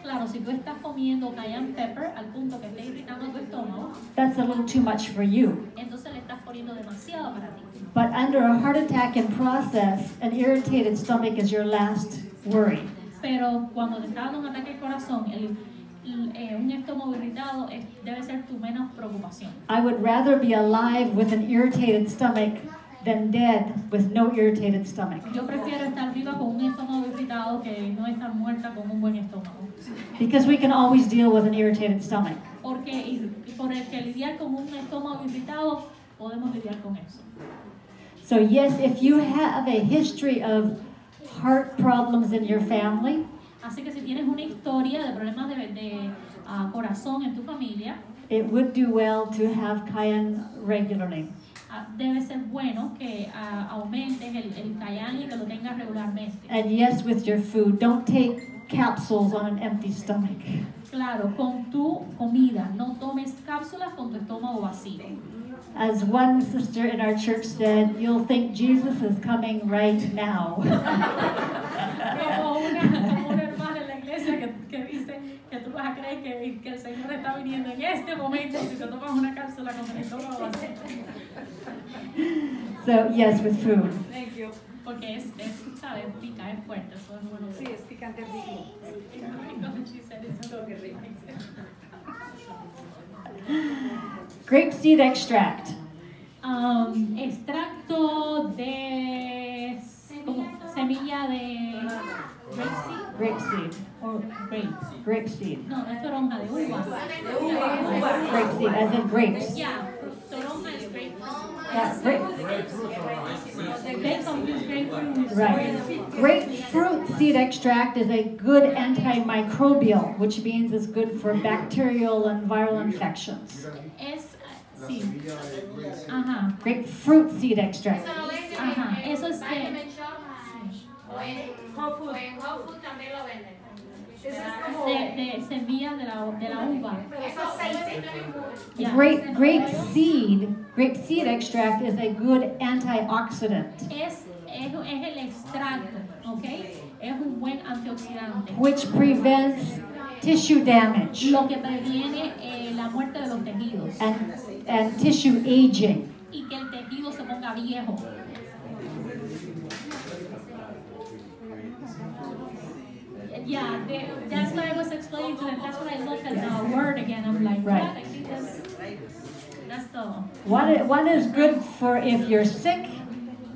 Claro, si tú estás comiendo cayenne pepper al punto que esté irritando tu estómago, that's a little too much for you. entonces le estás poniendo demasiado para ti. But under a heart attack in process, an irritated stomach is your last worry. Pero cuando te está dando un ataque al corazón, un estómago irritado debe ser tu menos preocupación. I would rather be alive with an irritated stomach than dead with no irritated stomach. Yo prefiero estar viva con un estómago irritado que no estar muerta con un buen estómago. Because we can always deal with an irritated stomach. Porque por el que lidiar con un estómago irritado, podemos lidiar con eso. So yes, if you have a history of heart problems in your family, Así que si tienes una historia de problemas de corazón en tu familia, it would do well to have cayenne regularly. Debe ser bueno que aumentes el cayenne y que lo tengas regularmente. And yes, with your food, don't take capsules on an empty stomach. Claro, con tu comida, no tomes cápsulas con tu estómago vacío. As one sister in our church said, you'll think Jesus is coming right now. Como una hermana en la iglesia que dice que tú vas a creer que el Señor está viniendo en este momento si te tomas una cápsula con el estómago vacío. So yes, with food. Thank you. Porque ¿sabes? Pica, es fuerte, eso es bueno. Sí, es picante rico. Grapeseed extract. Extracto de semilla de Grapeseed. o grape. Grapeseed. No, es toronja de uva. Grapeseed, as in grapes. Yeah, toronja es grape. Yeah, Grapefruit. right. Grapefruit seed extract is a good antimicrobial, which means it's good for bacterial and viral infections. Es, sí. Ajá. Grapefruit seed extract. Eso lo venden Ajá, eso es Vitamin Shop o en Whole Foods. Whole Foods también lo venden. Eso es como... de semilla de la uva. Eso aceite. Yeah. Grape seed extract is a good antioxidant, Es el extracto, ¿ok? Es un buen antioxidante. which prevents tissue damage Lo que previene la muerte de los tejidos and tissue aging. y que el tejido se ponga viejo. Yeah, that's what I was explaining to them. That's what I looked at the word again. I'm like, Right. what? I think that's the... One is good for if you're sick,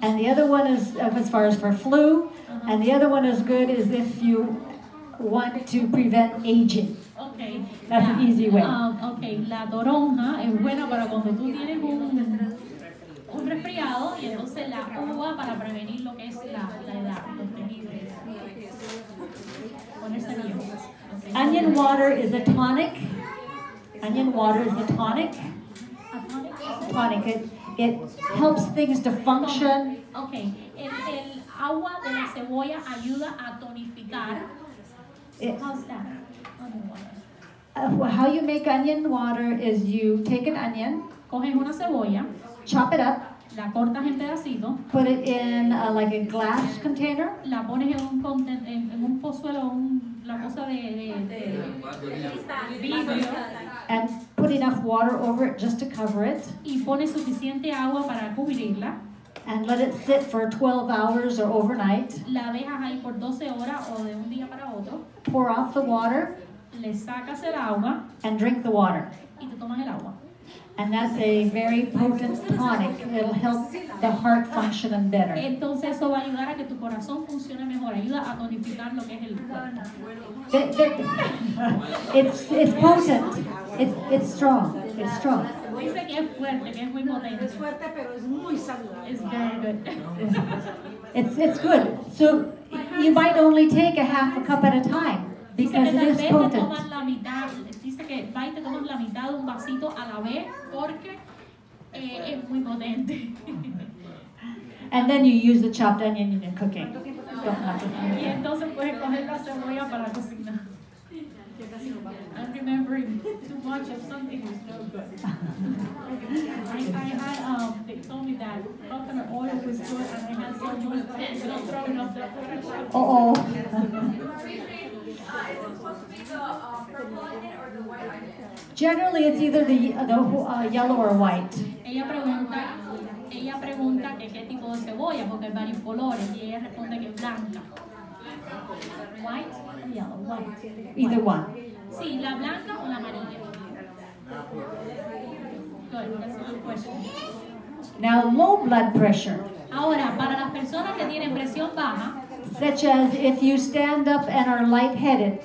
and the other one is as far as for flu, and the other one is good is if you want to prevent aging. Okay. That's an easy way. Okay, la toronja es buena para cuando tú tienes un resfriado y entonces la uva para prevenir lo que es la edad, los tejidos. Ponerse viejo. Okay. Onion water is a tonic. Onion water is a tonic. Tonic. It helps things to function. Okay. El agua de la cebolla ayuda a tonificar. How's that? Onion water. How you make onion water is you take an onion, Coges una cebolla, chop it up, la cortas en pedacitos, put it in like a glass container, la pones en un pozuelo, la cosa de vidrio, and put enough water over it just to cover it, y pones suficiente agua para cubrirla. and let it sit for 12 hours or overnight. La dejas ahí por 12 horas o de un día para otro. Pour off the water Le sacas el agua and drink the water. y te tomas el agua. And that's a very potent tonic. It'll help the heart function better. Entonces eso va a ayudar a que tu corazón funcione mejor. Ayuda a tonificar lo que es el cuerpo. It's potent. It's strong. It's strong. Dice que es fuerte, que es muy potente. Es fuerte, pero es muy saludable. It's very good. It's good. So you might only take a half a cup at a time Dice because que it tal is vez te potent. tomas la mitad. Dice que va y te tomas la mitad de un vasito a la vez porque es muy potente. And then you use the chopped onion in your cooking. Y entonces puedes coger la cebolla para cocinar. I'm remembering too much of something was no good. They told me that coconut oil was good and I had so much that it's not throwing off the Uh-oh. Is it supposed to be the purple onion or the white onion? Generally, it's either the yellow or white. Ella pregunta que qué tipo de cebolla, porque hay varios colores, y ella responde que es blanca. White or yellow? White. Either one. Sí, la blanca o la amarilla. Good, that's a good question. Now, low blood pressure, Ahora, para las personas que tienen presión baja, such as if you stand up and are lightheaded,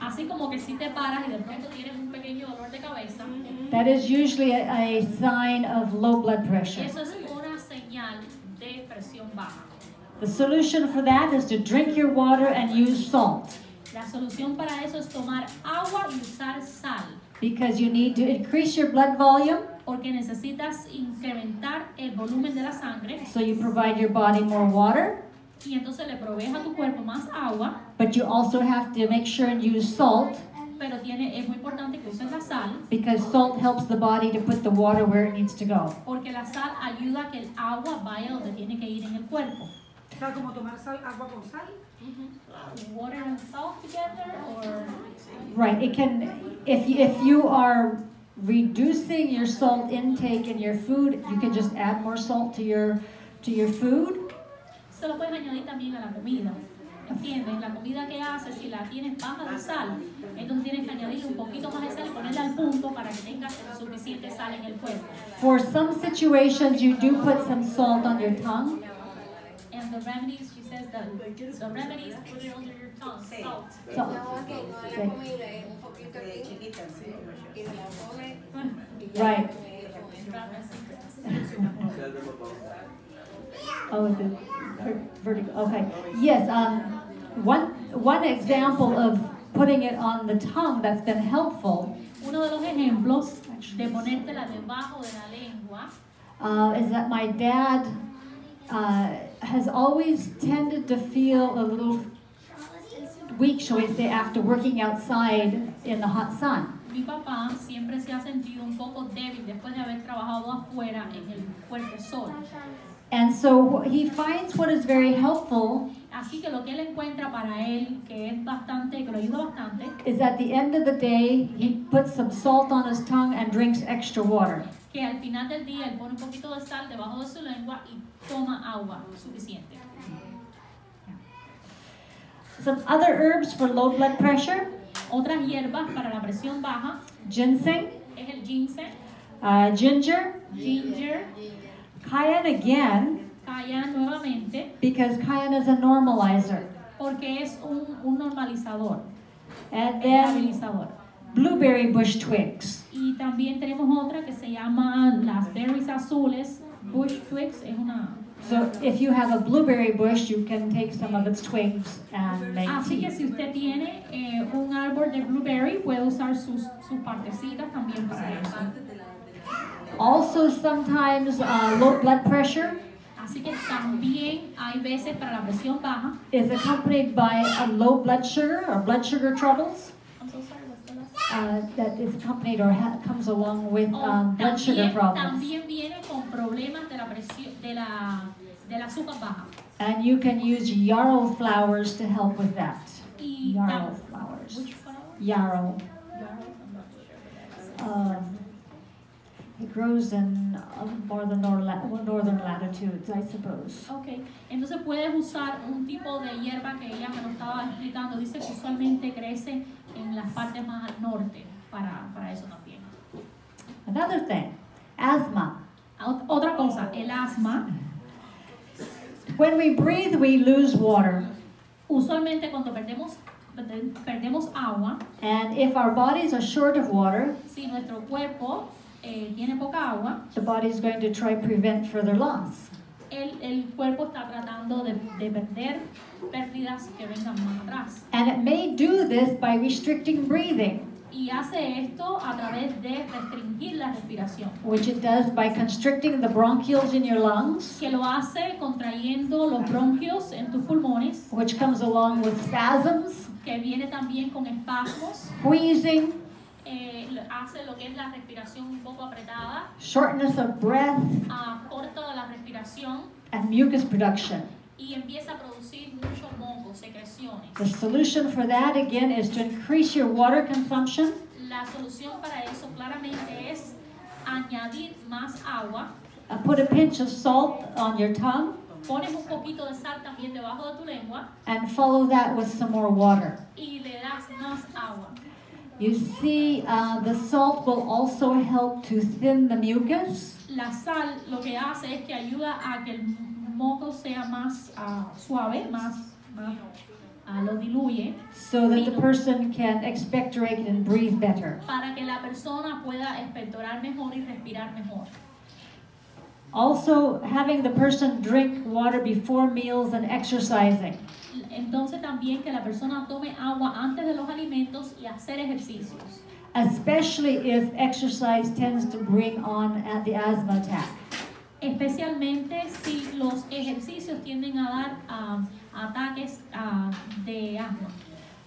así como que si te paras y de pronto tienes un pequeño dolor de cabeza, that is usually a sign of low blood pressure. eso es una señal de presión baja. The solution for that is to drink your water and use salt, La solución para eso es tomar agua y usar sal, because you need to increase your blood volume, porque necesitas incrementar el volumen de la sangre so you provide your body more water, y entonces le provees a tu cuerpo más agua, but you also have to make sure and use salt, pero es muy importante que uses la sal, because salt helps the body to put the water where it needs to go. porque la sal ayuda a que el agua vaya donde tiene que ir en el cuerpo. O sea, como tomar agua con sal. Water and salt together, or Right, it can, if you are reducing your salt intake in your food, you can just add more salt to your food. se lo puedes añadir también a la comida. ¿Entiendes? La comida que haces, si la tienes baja de sal, entonces tienes que añadir un poquito más de sal y ponerla al punto para que tengas suficiente sal en el cuerpo. For some situations, you do put some salt on your tongue. And the remedies, she says that the remedies put it under your tongue, salt. So, right. Oh, the vertical. Okay. Yes. One example of putting it on the tongue that's been helpful Uno de los ejemplos de ponértela debajo de la lengua is that my dad has always tended to feel a little weak, shall we say, after working outside in the hot sun. Mi papá siempre se ha sentido un poco débil después de haber trabajado afuera en el fuerte sol. And so he finds what is very helpful Así que lo que él encuentra para él, que es bastante, que lo ayuda bastante, is at the end of the day, he puts some salt on his tongue and drinks extra water. que al final del día él pone un poquito de sal debajo de su lengua y toma agua suficiente. Some other herbs for low blood pressure: Otras hierbas para la presión baja ginseng, es el ginseng, ginger, ginger, cayenne again, cayenne nuevamente, because cayenne is a normalizer, porque es un normalizador, and then estabilizador. blueberry bush twigs. Y también tenemos otra que se llama las berries azules, bush twigs, es una... So if you have a blueberry bush, you can take some of its twigs and make Así que tea. si usted tiene un árbol de blueberry, puede usar sus partecitas también para eso. Also, sometimes low blood pressure Así que también hay veces para la presión baja. is accompanied by a low blood sugar or blood sugar troubles. I'm so sorry, what's the last? That is accompanied or comes along with blood sugar problems. También viene con problemas de la presión, del azúcar baja. And you can use yarrow flowers to help with that. Y Yarrow flowers. Which flower? Yarrow. Yarrow, I'm not sure. It grows in more the northern latitudes, I suppose. Ok, entonces puedes usar un tipo de hierba que ella me lo estaba explicando. Dice que usualmente crece en las partes más al norte para eso también. Another thing, asthma. Otra cosa, el asma. When we breathe, we lose water. Usualmente cuando perdemos agua, And if our bodies are short of water, si nuestro cuerpo tiene poca agua, the body is going to try to prevent further loss. el cuerpo está tratando de perder pérdidas que vengan más atrás. And it may do this by restricting breathing, Y hace esto a través de restringir la respiración, which it does by constricting the bronchioles in your lungs, que lo hace contrayendo los bronquios en tus pulmones, which comes along with spasms, que viene también con espasmos, wheezing, hace lo que es la respiración un poco apretada, shortness of breath, corta la respiración and mucus production. y empieza a producir mucho moco, secreciones. The solution for that, again, is to increase your water consumption, La solución para eso claramente es añadir más agua. put a pinch of salt on your tongue, Pones un poquito de sal también debajo de tu lengua and follow that with some more water. y le das más agua. You see, the salt will also help to thin the mucus, la sal lo que hace es que ayuda a que el moco sea más suave, lo diluye, so that the person can expectorate and breathe better. para que la persona pueda expectorar mejor y respirar mejor. Also, having the person drink water before meals and exercising. Entonces también que la persona tome agua antes de los alimentos y hacer ejercicios. Especially if exercise tends to bring on the asthma attack. Especialmente si los ejercicios tienden a dar ataques de asma.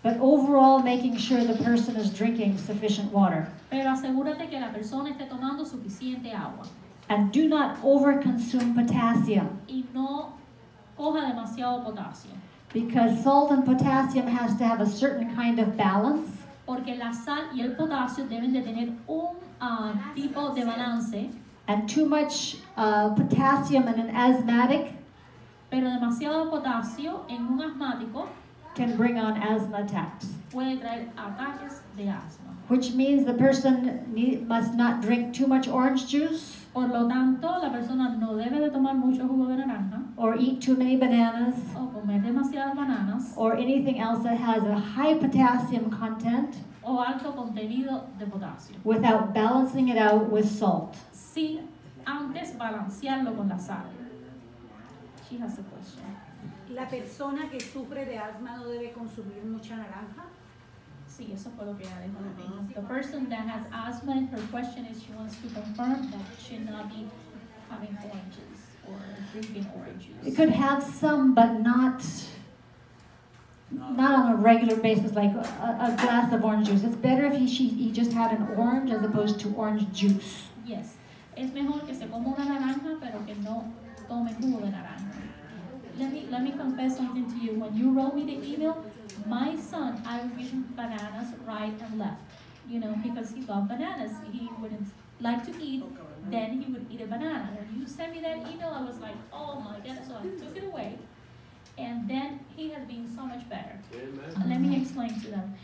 But overall, making sure the person is drinking sufficient water. Pero asegúrate que la persona esté tomando suficiente agua. And do not overconsume potassium, Y no coja demasiado potasio. because salt and potassium has to have a certain kind of balance. Porque la sal y el potasio deben de tener un tipo de balance. And too much potassium in an asthmatic Pero demasiado potasio en un asmático can bring on asthma attacks, puede traer ataques de asma. which means the person must not drink too much orange juice Por lo tanto, la persona no debe de tomar mucho jugo de naranja or eat too many bananas o comer demasiadas bananas or anything else that has a high potassium content o alto contenido de potasio, without balancing it out with salt. sin antes balancearlo con la sal. She has a question. La persona que sufre de asma no debe consumir mucha naranja. Sí, eso fue lo que ella dijo también. The person that has asthma, her question is she wants to confirm that she should not be having oranges or drinking orange It juice. could have some, but not on a regular basis, like a glass of orange juice. It's better if he just had an orange as opposed to orange juice. Yes, es mejor que se coma una naranja, pero que no tome jugo de naranja. Let me confess something to you. When you wrote me the email, my son, I was eating bananas right and left, because he loved bananas. He wouldn't like to eat, then he would eat a banana. When you sent me that email, I was like, oh my God, so I took it away. And then he has been so much better. Let me explain to them.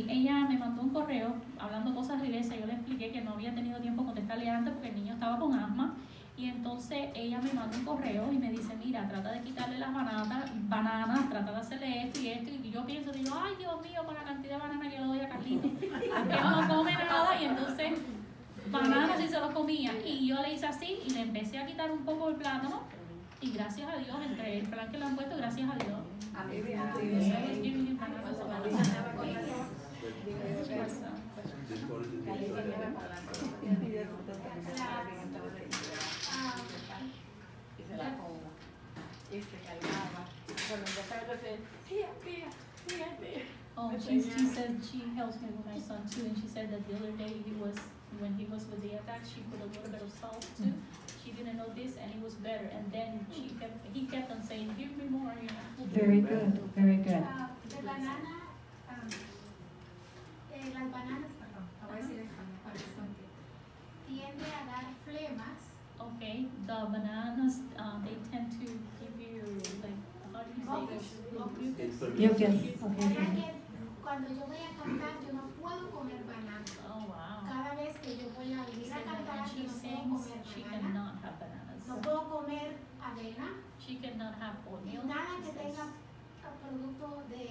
Ella me mandó un correo hablando cosas de iglesia. Yo le expliqué que no había tenido tiempo de contestarle antes porque el niño estaba con asma. Y entonces ella me manda un correo y me dice, mira, trata de quitarle las bananas, trata de hacerle esto y esto. Y yo pienso, digo, ay Dios mío, con la cantidad de bananas que yo le doy a Carlito. Que no come nada y entonces bananas sí se los comía. Y yo le hice así y le empecé a quitar un poco el plátano. Y gracias a Dios, entre el plan que le han puesto, gracias a Dios. Oh, she said she helps me with my son too, and she said that the other day when he was with the attack, she put a little bit of salt too. She didn't know this, and it was better. And then he kept on saying, "Give me more." Very good, very good. De banana, las bananas, perdón, lo voy a decir en español para que se entienda. Tiende a dar flemas. Okay, the bananas, they tend to give you like, how do you say this? Mucus. ¿Verdad Okay. que cuando yo voy a cantar yo no puedo comer banana? Oh wow. Cada vez que yo voy a venir a So that cantar when she yo no puedo sings, comer she banana, cannot have bananas. no puedo comer avena, She cannot have oatmeal. nada She que says, tenga producto de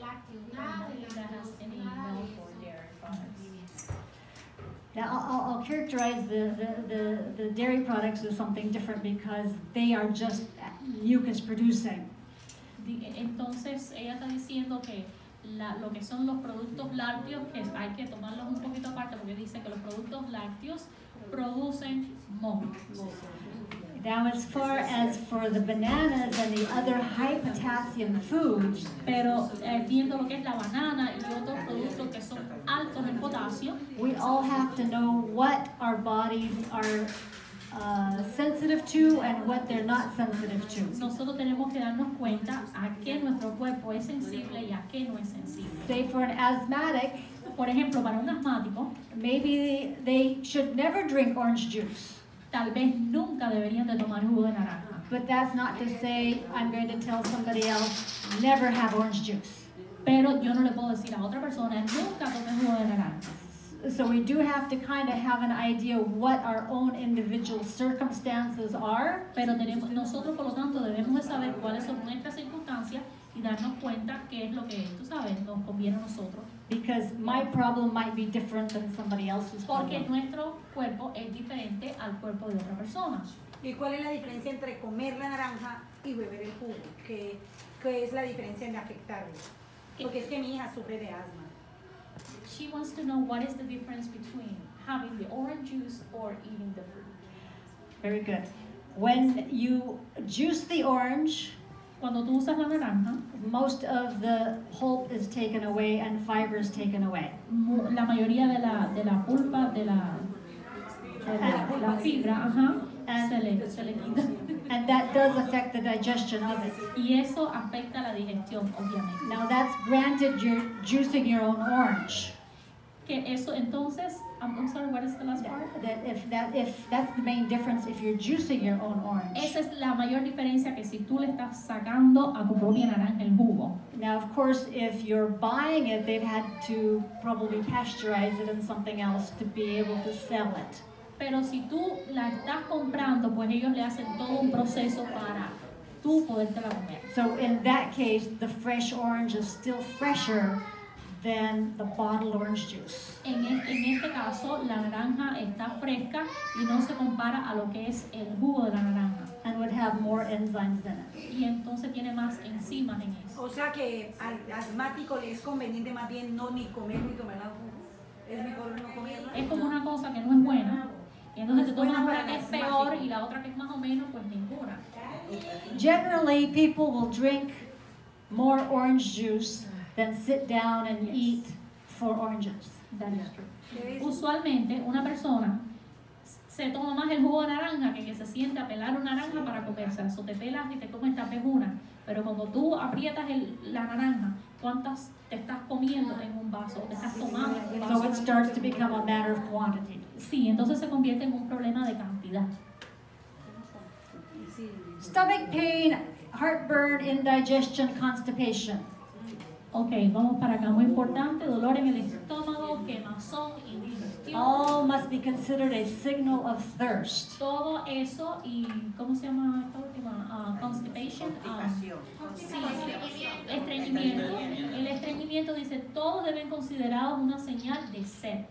lácteos, nada de nothing that has lácteos, any nada de milk or eso. dairy products. Now I'll characterize the dairy products as something different because they are just mucus producing. Entonces ella está diciendo que lo que son los productos lácteos, que hay que tomarlos un poquito aparte porque dice que los productos lácteos producen moho. Now as far as for the bananas and the other high potassium foods, Pero viendo lo que es la banana y otros productos que son altos en potasio, we all have to know what our bodies are sensitive to and what they're not sensitive to. nosotros tenemos que darnos cuenta a qué nuestro cuerpo es sensible y a qué no es sensible. Say for an asthmatic, Por ejemplo, para un asmático, maybe they should never drink orange juice. tal vez nunca deberían de tomar jugo de naranja. But that's not to say I'm going to tell somebody else, never have orange juice. Pero yo no le puedo decir a otra persona, nunca tome jugo de naranja. So we do have to kind of have an idea what our own individual circumstances are. Pero nosotros, por lo tanto, debemos de saber cuáles son nuestras circunstancias y darnos cuenta qué es lo que, tú sabes, nos conviene a nosotros. Because my problem might be different than somebody else's Porque problem. nuestro cuerpo es diferente al cuerpo de otra persona. ¿Y cuál es la diferencia entre comer la naranja y beber el jugo? ¿Qué es la diferencia en afectarle? Porque es que mi hija sufre de asma. She wants to know what is the difference between having the orange juice or eating the fruit. Very good. When you juice the orange, Cuando tú usas la naranja, most of the pulp is taken away and fiber is taken away. la mayoría de la pulpa, de la fibra, se le quita. And that does affect the digestion of it. Y eso afecta la digestión, obviamente. Now that's granted you're juicing your own orange. Que eso entonces, I'm sorry, what is the last part? That if that's the main difference, if you're juicing your own orange. Esa es la mayor diferencia, que si tú le estás sacando a tu propia naranja el jugo. Now, of course, if you're buying it, they've had to probably pasteurize it in something else to be able to sell it. Pero si tú la estás comprando, pues ellos le hacen todo un proceso para tú podértela comer. So in that case, the fresh orange is still fresher than the bottled orange juice. En este caso, la naranja está fresca y no se compara a lo que es el jugo de la naranja. And would have more enzymes in it. Y entonces tiene más enzimas en eso. O sea que al asmático le es conveniente más bien no ni comer ni tomar el jugo. Es mejor no comerla. Es como una cosa que no es buena. Y entonces te tomas Buena una para que es el peor asmático. y la otra que es más o menos, pues ninguna. Generally, people will drink more orange juice than sit down and eat 4 oranges. That is true. Usualmente una persona se toma más el jugo de naranja que se siente a pelar una naranja para comérsela. O te pelas y te comes esta una. Pero cuando tú aprietas la naranja, ¿cuántas te estás comiendo en un vaso? ¿O te estás tomando en un So vaso? it starts to become a matter of quantity. Sí, entonces se convierte en un problema de cantidad. Stomach pain, heartburn, indigestion, constipation. Ok, vamos para acá. Muy importante, dolor en el estómago, quemazón, indigestión. All must be considered a signal of thirst. Todo eso y, ¿cómo se llama esta última? Constipation. Sí, estreñimiento. El estreñimiento dice, todos deben considerados una señal de sed.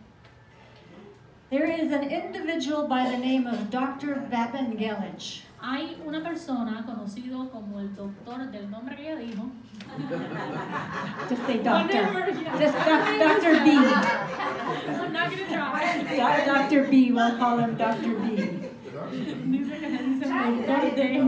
There is an individual by the name of Dr. Babingelich. Hay una persona conocido como el doctor del nombre que ella dijo. Just say doctor. Whatever, yeah. Just Dr. B. I'm not gonna try. Dr. B, we'll call him Dr. B. Dice que le dicen doctor de. Yo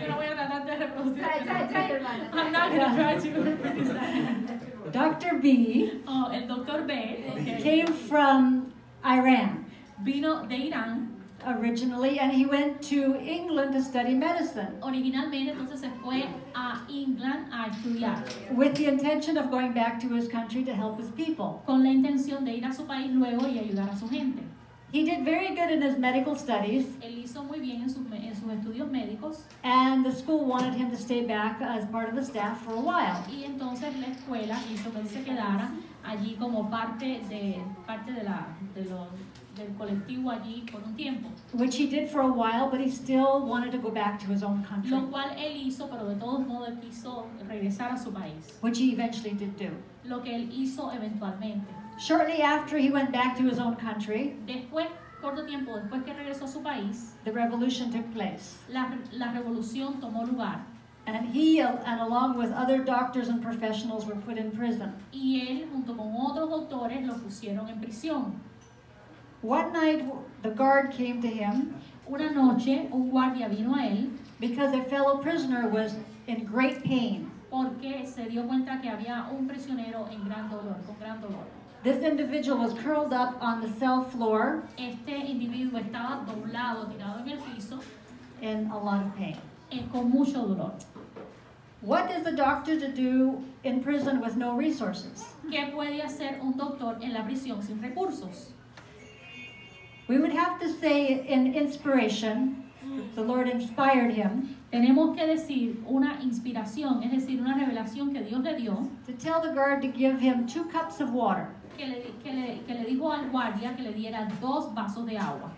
no voy a tratar de reproducir. Try, hermana. I'm not gonna try to reproduce that. Dr. B Oh, el doctor B, okay, came from Iran vino de Irán. originally, and he went to England to study medicine Originalmente entonces se fue a England a estudiar with the intention of going back to his country to help his people. con la intención de ir a su país luego y ayudar a su gente. He did very good in his medical studies, Él hizo muy bien en sus estudios médicos and the school wanted him to stay back as part of the staff for a while. y entonces la escuela hizo que él se quedara allí como parte del colectivo allí por un tiempo. Which he did for a while, but he still wanted to go back to his own country, Lo cual él hizo, pero de todos modos él quiso regresar a su país. which he eventually did do. Lo que él hizo eventualmente. Shortly after he went back to his own country, Después, corto tiempo después que regresó a su país, the revolution took place. la revolución tomó lugar And he, and along with other doctors and professionals, were put in prison. y él junto con otros doctores lo pusieron en prisión. One night, the guard came to him Una noche un guardia vino a él because a fellow prisoner was in great pain. porque se dio cuenta que había un prisionero en gran dolor, con gran dolor. This individual was curled up on the cell floor Este individuo estaba doblado, tirado en el piso, in a lot of pain. con mucho dolor. What is the doctor to do in prison with no resources? ¿Qué puede hacer un doctor en la prisión sin recursos? We would have to say in inspiration, the Lord inspired him, tenemos que decir una inspiración, es decir, una revelación que Dios le dio, to tell the guard to give him 2 cups of water, que le dijo al guardia que le diera 2 vasos de agua,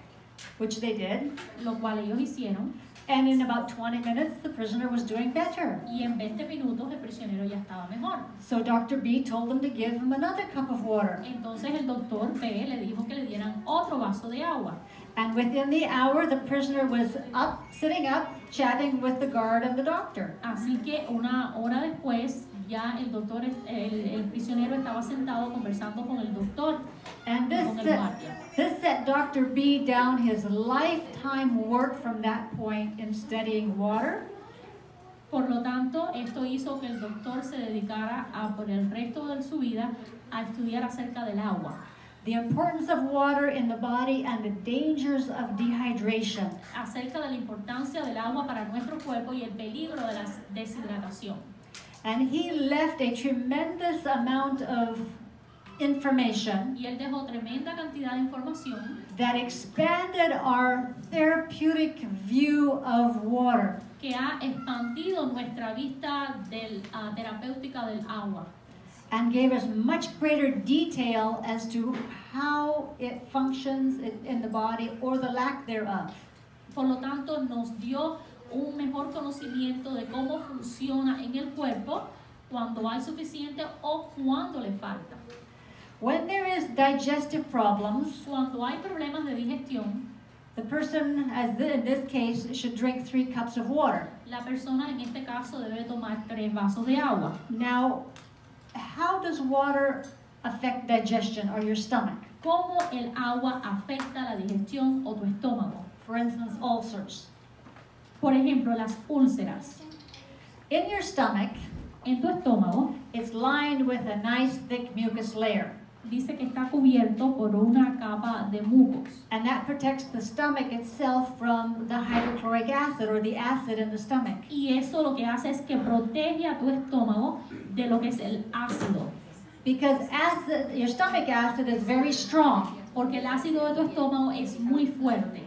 which they did. lo cual ellos hicieron, And in about 20 minutes, the prisoner was doing better. y en 20 minutos el prisionero ya estaba mejor. So Dr. B told them to give him another cup of water. Entonces el doctor B le dijo que le dieran otro vaso de agua. And within the hour, the prisoner was up, sitting up, chatting with the guard and the doctor. Así que una hora después ya el doctor, el prisionero estaba sentado conversando con el doctor, And con el guardia. this set Dr. B down his lifetime work from that point in studying water. Por lo tanto, esto hizo que el doctor se dedicara por el resto de su vida a estudiar acerca del agua, The importance of water in the body and the dangers of dehydration. acerca de la importancia del agua para nuestro cuerpo y el peligro de la deshidratación. And he left a tremendous amount of information Y él dejó tremenda cantidad de información that expanded our therapeutic view of water. que ha expandido nuestra vista terapéutica del agua. And gave us much greater detail as to how it functions in the body or the lack thereof. Por lo tanto, nos dio un mejor conocimiento de cómo funciona en el cuerpo cuando hay suficiente o cuando le falta. When there is digestive problems, Cuando hay problemas de digestión, the person, in this case, should drink 3 cups of water. la persona en este caso debe tomar 3 vasos de agua. Now, how does water affect digestion or your stomach? ¿Cómo el agua afecta la digestión o tu estómago? For instance, ulcers. Por ejemplo, las úlceras. In your stomach, En tu estómago it's lined with a nice thick mucus layer. dice que está cubierto por una capa de mucos. And that protects the stomach itself from the hydrochloric acid or the acid in the stomach. Y eso lo que hace es que protege a tu estómago de lo que es el ácido. Because acid, your stomach acid is very strong. Porque el ácido de tu estómago es muy fuerte.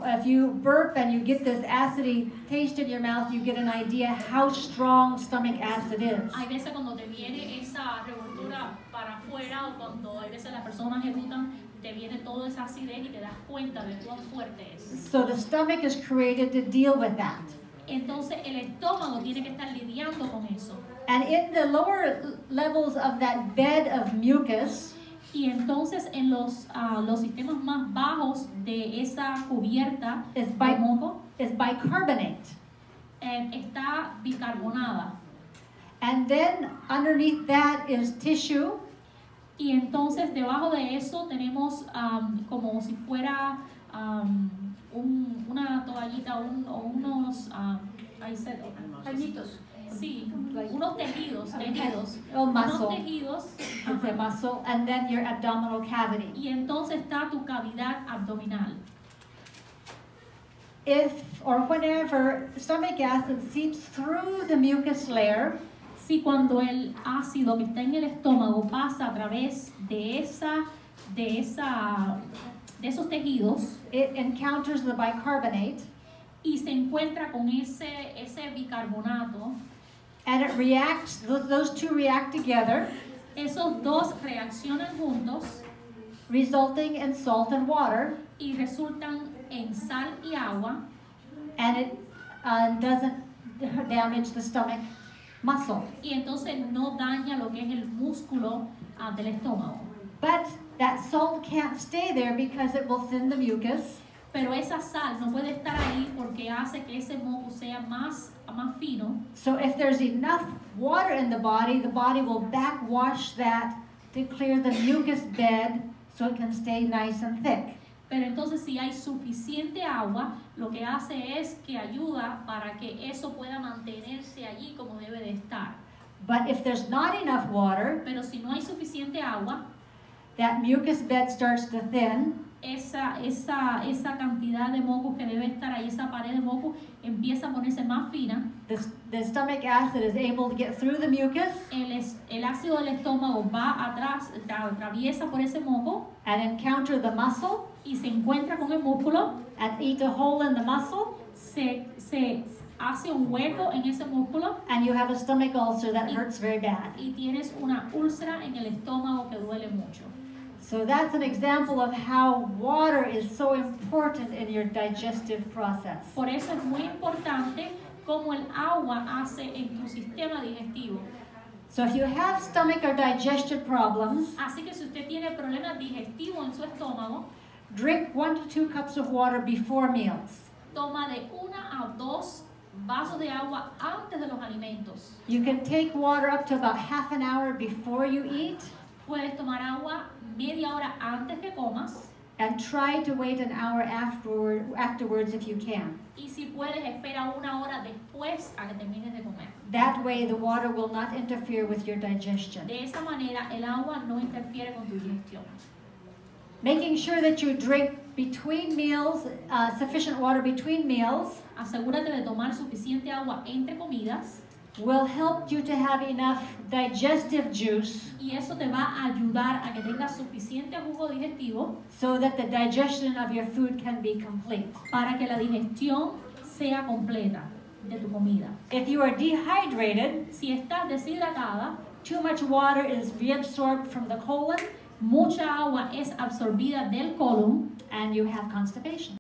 If you burp and you get this acidy taste in your mouth, you get an idea how strong stomach acid is. Hay veces cuando te viene esa revoltura para afuera o cuando hay veces las personas eructan, te viene toda esa acidez y te das cuenta de cuán fuerte es. So the stomach is created to deal with that. Entonces el estómago tiene que estar lidiando con eso. And in the lower levels of that bed of mucus, Y entonces en los sistemas más bajos de esa cubierta is de moco bicarbonate. está bicarbonada. And then underneath that is tissue. Y entonces debajo de eso tenemos como si fuera una toallita o unos Pañitos. sí, unos tejidos, Oh, muscle. unos tejidos, It's a muscle. And then your abdominal cavity. y entonces está tu cavidad abdominal. If or whenever stomach acid seeps through the mucus layer, Si cuando el ácido que está en el estómago pasa a través de esos tejidos it encounters the bicarbonate y se encuentra con ese bicarbonato, and it reacts, those two react together, esos dos reaccionan juntos resulting in salt and water, y resultan en sal y agua, and it doesn't damage the stomach muscle. y entonces no daña lo que es el músculo del estómago. But that salt can't stay there because it will thin the mucus, Pero esa sal no puede estar ahí porque hace que ese moco sea más fino. so if there's enough water in the body will backwash that to clear the mucus bed so it can stay nice and thick. Pero entonces si hay suficiente agua, lo que hace es que ayuda para que eso pueda mantenerse allí como debe de estar. But if there's not enough water, Pero si no hay suficiente agua, that mucus bed starts to thin, esa cantidad de moco que debe estar ahí, esa pared de moco, empieza a ponerse más fina. the stomach acid is able to get through the mucus El ácido del estómago va atrás, atraviesa por ese moco and encounter the muscle y se encuentra con el músculo, and eat a hole in the muscle, se hace un hueco en ese músculo and you have a stomach ulcer that hurts very bad. y tienes una úlcera en el estómago que duele mucho. So that's an example of how water is so important in your digestive process. Por eso es muy importante cómo el agua hace en tu sistema digestivo. So if you have stomach or digestion problems, Así que si usted tiene problemas digestivos en su estómago, drink 1 to 2 cups of water before meals. toma de 1 a 2 vasos de agua antes de los alimentos. You can take water up to about half an hour before you eat, Puedes tomar agua media hora antes que comas and try to wait an hour afterwards if you can. y si puedes espera 1 hora después a que termines de comer. That way the water will not interfere with your digestion. De esa manera el agua no interfiere con tu digestión. Making sure that you drink between meals, sufficient water between meals, Asegúrate de tomar suficiente agua entre comidas will help you to have enough digestive juice y eso te va a ayudar a que tengas suficiente jugo digestivo so that the digestion of your food can be complete. para que la digestión sea completa de tu comida. If you are dehydrated, Si estás deshidratada, too much water is reabsorbed from the colon mucha agua es absorbida del colon and you have constipation.